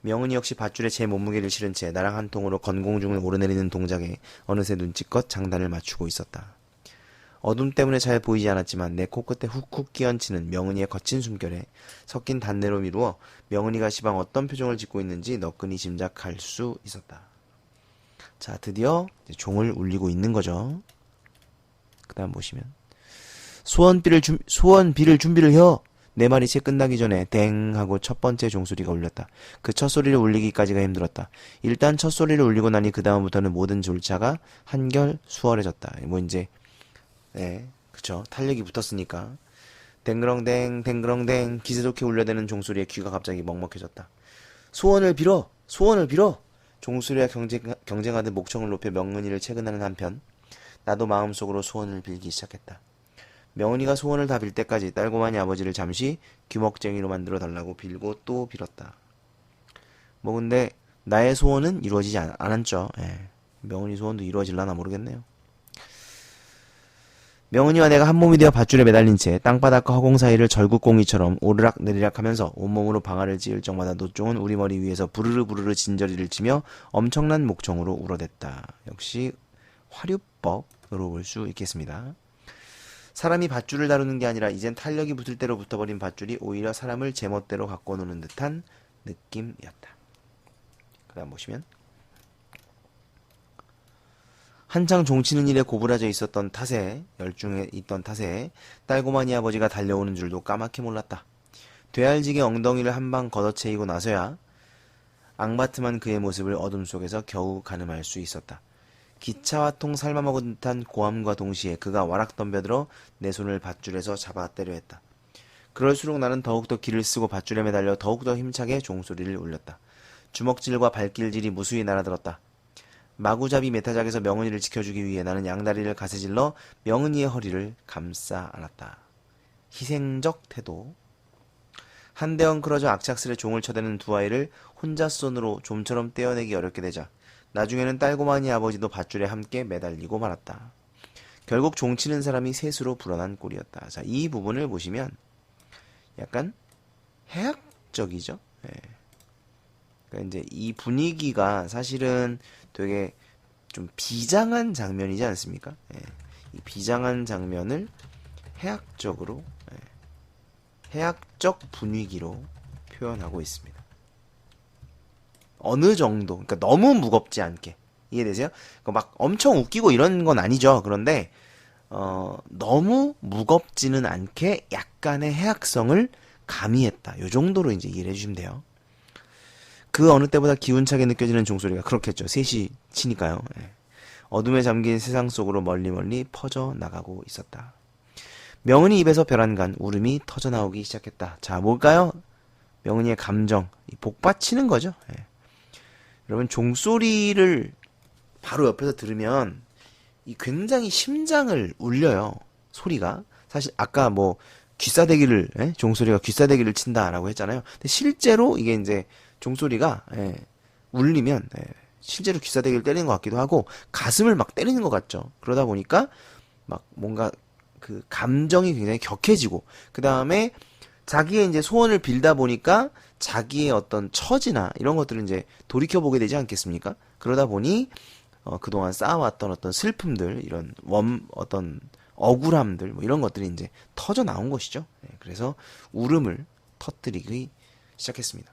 명은이 역시 밧줄에 제 몸무게를 실은 채 나랑 한 통으로 건공중을 오르내리는 동작에 어느새 눈치껏 장단을 맞추고 있었다. 어둠 때문에 잘 보이지 않았지만 내 코끝에 훅훅 끼얹히는 명은이의 거친 숨결에 섞인 단내로 미루어 명은이가 시방 어떤 표정을 짓고 있는지 너끈히 짐작할 수 있었다. 자, 드디어 종을 울리고 있는 거죠. 그 다음 보시면 소원비를 준비를 혀! 내 말이 채 끝나기 전에 땡 하고 첫 번째 종소리가 울렸다. 그 첫 소리를 울리기까지가 힘들었다. 일단 첫 소리를 울리고 나니 그 다음부터는 모든 졸차가 한결 수월해졌다. 뭐 이제 그쵸, 탄력이 붙었으니까. 댕그렁댕 댕그렁댕 기세 좋게 울려대는 종소리에 귀가 갑자기 먹먹해졌다. 소원을 빌어! 소원을 빌어! 종소리와 경쟁하듯 목청을 높여 명은이를 채근하는 한편 나도 마음속으로 소원을 빌기 시작했다. 명은이가 소원을 다 빌 때까지 딸고마니 아버지를 잠시 귀먹쟁이로 만들어 달라고 빌고 또 빌었다. 뭐 근데 나의 소원은 이루어지지 않았죠. 명은이 소원도 이루어질라나 모르겠네요. 명은이와 내가 한 몸이 되어 밧줄에 매달린 채 땅바닥과 허공 사이를 절구공이처럼 오르락 내리락 하면서 온몸으로 방아를 찧을 적마다 놋종은 우리 머리 위에서 부르르 부르르 진저리를 치며 엄청난 목청으로 울어댔다. 역시 화류법으로 볼 수 있겠습니다. 사람이 밧줄을 다루는 게 아니라 이젠 탄력이 붙을 대로 붙어버린 밧줄이 오히려 사람을 제멋대로 갖고 노는 듯한 느낌이었다. 그 다음 보시면 한창 종치는 일에 고부라져 있었던 탓에 열중해 있던 탓에 딸고마니 아버지가 달려오는 줄도 까맣게 몰랐다. 되알지게 엉덩이를 한 방 걷어채이고 나서야 앙바트만 그의 모습을 어둠 속에서 겨우 가늠할 수 있었다. 기차와 통 삶아먹은 듯한 고함과 동시에 그가 와락 덤벼들어 내 손을 밧줄에서 잡아 때려 했다. 그럴수록 나는 더욱더 기를 쓰고 밧줄에 매달려 더욱더 힘차게 종소리를 울렸다. 주먹질과 발길질이 무수히 날아들었다. 마구잡이 메타작에서 명은이를 지켜주기 위해 나는 양다리를 가세질러 명은이의 허리를 감싸 안았다. 희생적 태도. 한데 엉클어져 악착스레 종을 쳐대는 두 아이를 혼자 손으로 좀처럼 떼어내기 어렵게 되자 나중에는 딸고마니 아버지도 밧줄에 함께 매달리고 말았다. 결국 종치는 사람이 셋으로 불어난 꼴이었다. 자, 이 부분을 보시면 약간 해학적이죠. 그러니까 이제 이 분위기가 사실은 되게 좀 비장한 장면이지 않습니까? 이 비장한 장면을 해학적으로, 해학적 분위기로 표현하고 있습니다. 어느 정도, 그러니까 너무 무겁지 않게. 이해되세요? 그러니까 막 엄청 웃기고 이런 건 아니죠. 그런데 너무 무겁지는 않게 약간의 해악성을 가미했다. 요 정도로 이제 이해를 해주시면 돼요. 그 어느 때보다 기운차게 느껴지는 종소리가 그렇겠죠. 셋이 치니까요. 예. 어둠에 잠긴 세상 속으로 멀리 멀리 퍼져 나가고 있었다. 명은이 입에서 벼란간 울음이 터져 나오기 시작했다. 자, 뭘까요? 명은이의 감정, 복받치는 거죠. 예. 여러분, 종소리를 바로 옆에서 들으면 이 굉장히 심장을 울려요. 소리가. 사실 아까 뭐 귀싸대기를 종소리가 귀싸대기를 친다라고 했잖아요. 근데 실제로 이게 이제 종소리가 울리면 실제로 귀싸대기를 때리는 것 같기도 하고 가슴을 막 때리는 것 같죠. 그러다 보니까 막 뭔가 그 감정이 굉장히 격해지고 그 다음에 자기의 이제 소원을 빌다 보니까 자기의 어떤 처지나 이런 것들을 이제 돌이켜 보게 되지 않겠습니까? 그러다 보니 그동안 쌓아왔던 어떤 슬픔들, 이런 어떤 억울함들, 뭐 이런 것들이 이제 터져 나온 것이죠. 그래서 울음을 터뜨리기 시작했습니다.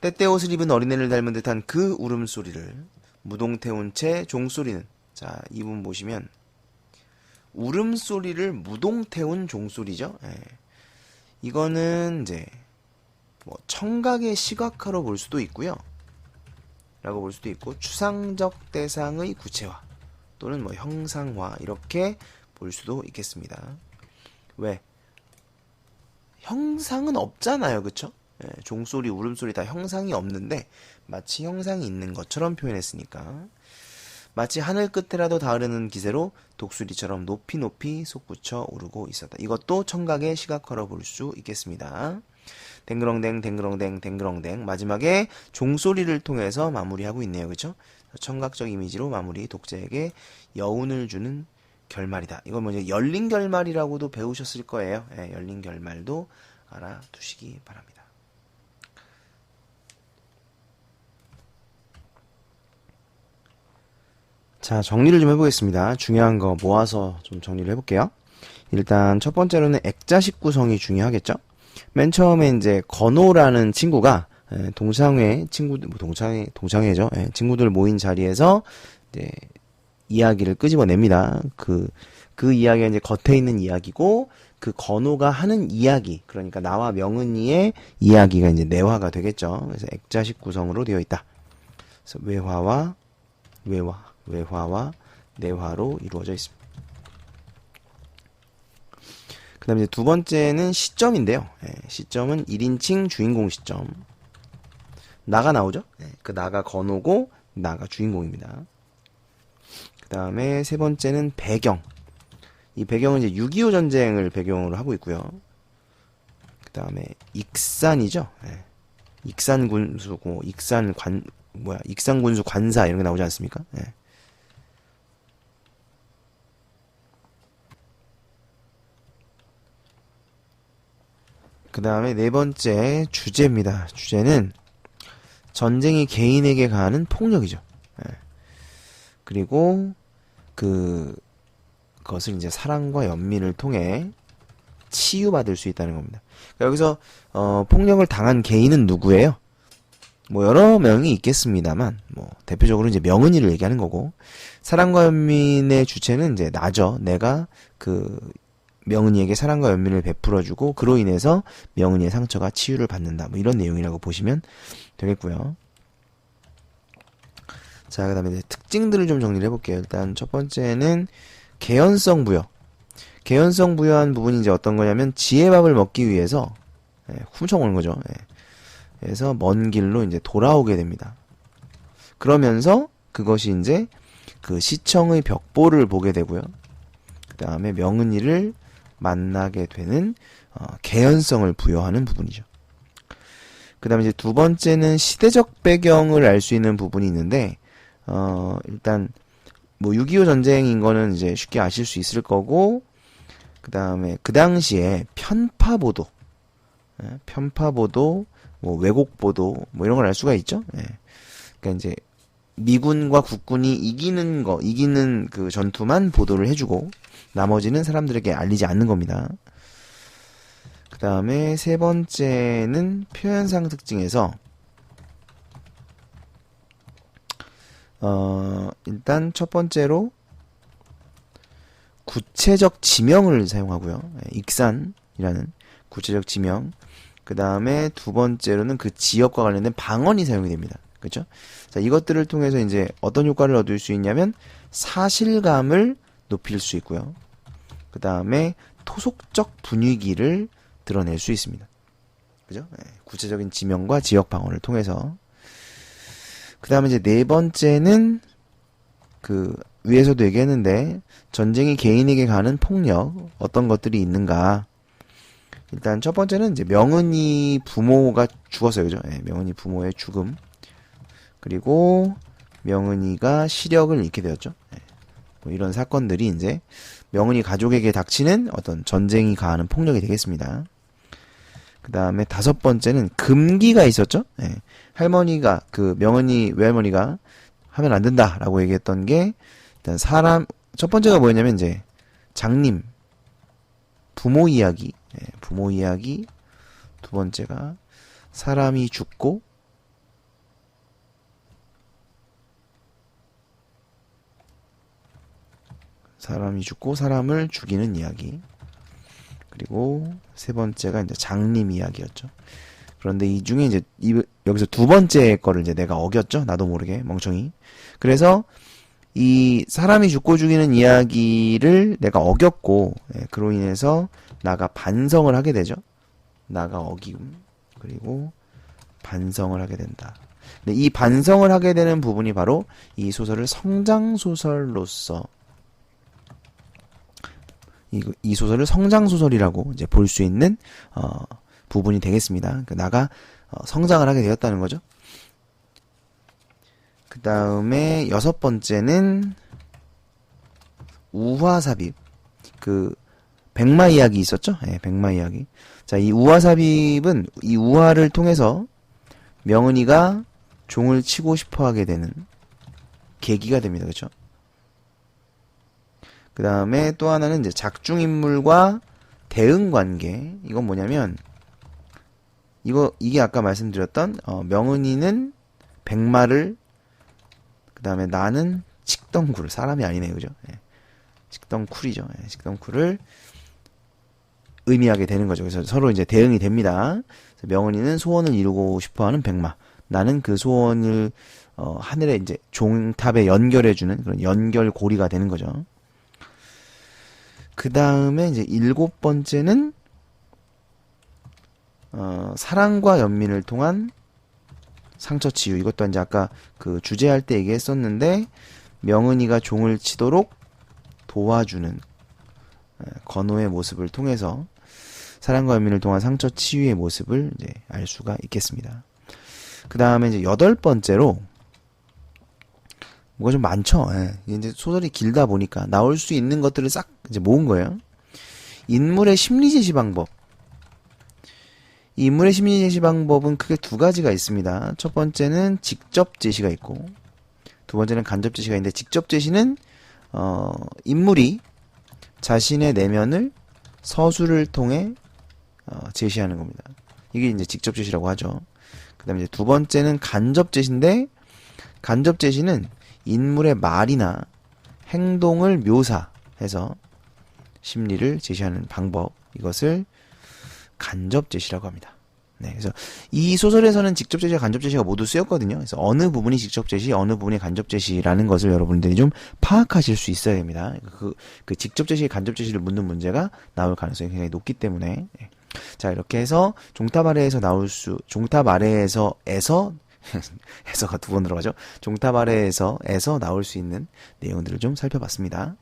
때때옷을 입은 어린애를 닮은 듯한 그 울음소리를 무동 태운 채 종소리는, 자, 이 부분 보시면 울음소리를 무동 태운 종소리죠. 이거는 이제 뭐 청각의 시각화로 볼 수도 있고요. 라고 볼 수도 있고, 추상적 대상의 구체화 또는 뭐 형상화 이렇게 볼 수도 있겠습니다. 왜? 형상은 없잖아요, 그쵸? 종소리, 울음소리 다 형상이 없는데 마치 형상이 있는 것처럼 표현했으니까, 마치 하늘 끝에라도 닿으려는 기세로 독수리처럼 높이 높이 솟구쳐 오르고 있었다. 이것도 청각의 시각화로 볼 수 있겠습니다. 댕그렁댕 댕그렁댕 댕그렁댕, 마지막에 종소리를 통해서 마무리하고 있네요. 그쵸? 청각적 이미지로 마무리, 독자에게 여운을 주는 결말이다. 이건 뭐 열린 결말이라고도 배우셨을 거예요. 열린 결말도 알아두시기 바랍니다. 자, 정리를 좀 해보겠습니다. 중요한 거 모아서 좀 정리를 해볼게요. 일단 첫 번째로는 액자식 구성이 중요하겠죠? 맨 처음에 이제 건호라는 친구가 동창회 친구들, 동창회죠. 친구들 모인 자리에서 이제 이야기를 끄집어냅니다. 그 이야기가 이제 겉에 있는 이야기고, 그 건호가 하는 이야기, 그러니까 나와 명은이의 이야기가 이제 내화가 되겠죠. 그래서 액자식 구성으로 되어 있다. 그래서 외화와 내화로 이루어져 있습니다. 그 다음에 두 번째는 시점인데요. 시점은 1인칭 주인공 시점. 나가 나오죠? 그 나가 건호고, 나가 주인공입니다. 그 다음에 세 번째는 배경. 이 배경은 이제 6.25 전쟁을 배경으로 하고 있고요. 그 다음에 익산이죠. 익산군수고, 익산군수 관사 이런 게 나오지 않습니까? 그 다음에 네 번째 주제입니다. 주제는 전쟁이 개인에게 가하는 폭력이죠. 그리고 그것을 이제 사랑과 연민을 통해 치유받을 수 있다는 겁니다. 여기서 폭력을 당한 개인은 누구예요? 뭐 여러 명이 있겠습니다만, 뭐 대표적으로 이제 명은이를 얘기하는 거고, 사랑과 연민의 주체는 이제 나죠. 내가 명은이에게 사랑과 연민을 베풀어주고 그로 인해서 명은이의 상처가 치유를 받는다. 뭐 이런 내용이라고 보시면 되겠고요. 자, 그 다음에 특징들을 좀 정리를 해볼게요. 일단 첫 번째는 개연성 부여. 개연성 부여한 부분이 이제 어떤 거냐면 지혜밥을 먹기 위해서 훔쳐오는 거죠. 그래서 먼 길로 이제 돌아오게 됩니다. 그러면서 그것이 이제 그 시청의 벽보를 보게 되고요. 그 다음에 명은이를 만나게 되는 개연성을 부여하는 부분이죠. 그 다음에 이제 두 번째는 시대적 배경을 알 수 있는 부분이 있는데, 일단 뭐 6.25 전쟁인 거는 이제 쉽게 아실 수 있을 거고, 그 다음에 그 당시에 편파 보도, 뭐 왜곡 보도, 뭐 이런 걸 알 수가 있죠. 그러니까 이제 미군과 국군이 이기는 그 전투만 보도를 해주고 나머지는 사람들에게 알리지 않는 겁니다. 그 다음에 세 번째는 표현상 특징에서 일단 첫 번째로 구체적 지명을 사용하고요. 익산이라는 구체적 지명. 그 다음에 두 번째로는 그 지역과 관련된 방언이 사용이 됩니다. 그렇죠? 자, 이것들을 통해서 이제 어떤 효과를 얻을 수 있냐면 사실감을 높일 수 있고요. 그 다음에 토속적 분위기를 드러낼 수 있습니다. 그죠? 구체적인 지명과 지역 방언을 통해서. 그 다음에 이제 네 번째는 그 위에서도 얘기했는데 전쟁이 개인에게 가는 폭력 어떤 것들이 있는가. 일단 첫 번째는 이제 명은이 부모가 죽었어요. 그죠? 명은이 부모의 죽음. 그리고 명은이가 시력을 잃게 되었죠. 뭐 이런 사건들이 이제 명은이 가족에게 닥치는 어떤 전쟁이 가하는 폭력이 되겠습니다. 그 다음에 다섯 번째는 금기가 있었죠. 할머니가 그 명은이 외할머니가 하면 안 된다라고 얘기했던 게 일단 첫 번째가 뭐였냐면 이제 장님 부모 이야기, 부모 이야기. 두 번째가 사람이 죽고 사람을 죽이는 이야기. 그리고 세 번째가 이제 장님 이야기였죠. 그런데 이 중에 이제 여기서 두 번째 거를 이제 내가 어겼죠. 나도 모르게 멍청이. 그래서 이 사람이 죽고 죽이는 이야기를 내가 어겼고, 그로 인해서 나가 반성을 하게 되죠. 나가 어김. 그리고 반성을 하게 된다. 근데 이 반성을 하게 되는 부분이 바로 이 소설을 성장소설로서 이 소설을 성장소설이라고 이제 볼 수 있는 부분이 되겠습니다. 그러니까 나가 성장을 하게 되었다는 거죠. 그 다음에 여섯 번째는 우화삽입. 그 백마 이야기 있었죠? 백마 이야기. 자, 이 우화삽입은 이 우화를 통해서 명은이가 종을 치고 싶어 하게 되는 계기가 됩니다. 그렇죠? 그 다음에 또 하나는 이제 작중인물과 대응관계. 이건 뭐냐면 이게 아까 말씀드렸던 명은이는 백마를, 그 다음에 나는 칡덩쿨. 사람이 아니네요. 그죠? 칡덩쿨이죠. 칡덩쿨을 의미하게 되는 거죠. 그래서 서로 이제 대응이 됩니다. 명은이는 소원을 이루고 싶어하는 백마, 나는 그 소원을 하늘에 이제 종탑에 연결해주는 그런 연결고리가 되는 거죠. 그 다음에 이제 일곱 번째는 사랑과 연민을 통한 상처 치유. 이것도 이제 아까 그 주제할 때 얘기했었는데 명은이가 종을 치도록 도와주는 건호의 모습을 통해서 사랑과 연민을 통한 상처 치유의 모습을 이제 알 수가 있겠습니다. 그 다음에 이제 여덟 번째로 뭐가 좀 많죠. 이제 소설이 길다 보니까 나올 수 있는 것들을 싹 이제 모은 거예요. 인물의 심리 제시 방법. 이 인물의 심리 제시 방법은 크게 두 가지가 있습니다. 첫 번째는 직접 제시가 있고, 두 번째는 간접 제시가 있는데, 직접 제시는 인물이 자신의 내면을 서술을 통해 제시하는 겁니다. 이게 이제 직접 제시라고 하죠. 그 다음에 이제 두 번째는 간접 제시인데, 간접 제시는 인물의 말이나 행동을 묘사해서 심리를 제시하는 방법, 이것을 간접 제시라고 합니다. 네, 그래서 이 소설에서는 직접 제시와 간접 제시가 모두 쓰였거든요. 그래서 어느 부분이 직접 제시, 어느 부분이 간접 제시라는 것을 여러분들이 좀 파악하실 수 있어야 됩니다. 그 직접 제시, 간접 제시를 묻는 문제가 나올 가능성이 굉장히 높기 때문에. 네. 자, 이렇게 해서 종탑 아래에서 해서가 두 번 들어가죠. 종탑 아래에서 나올 수 있는 내용들을 좀 살펴봤습니다.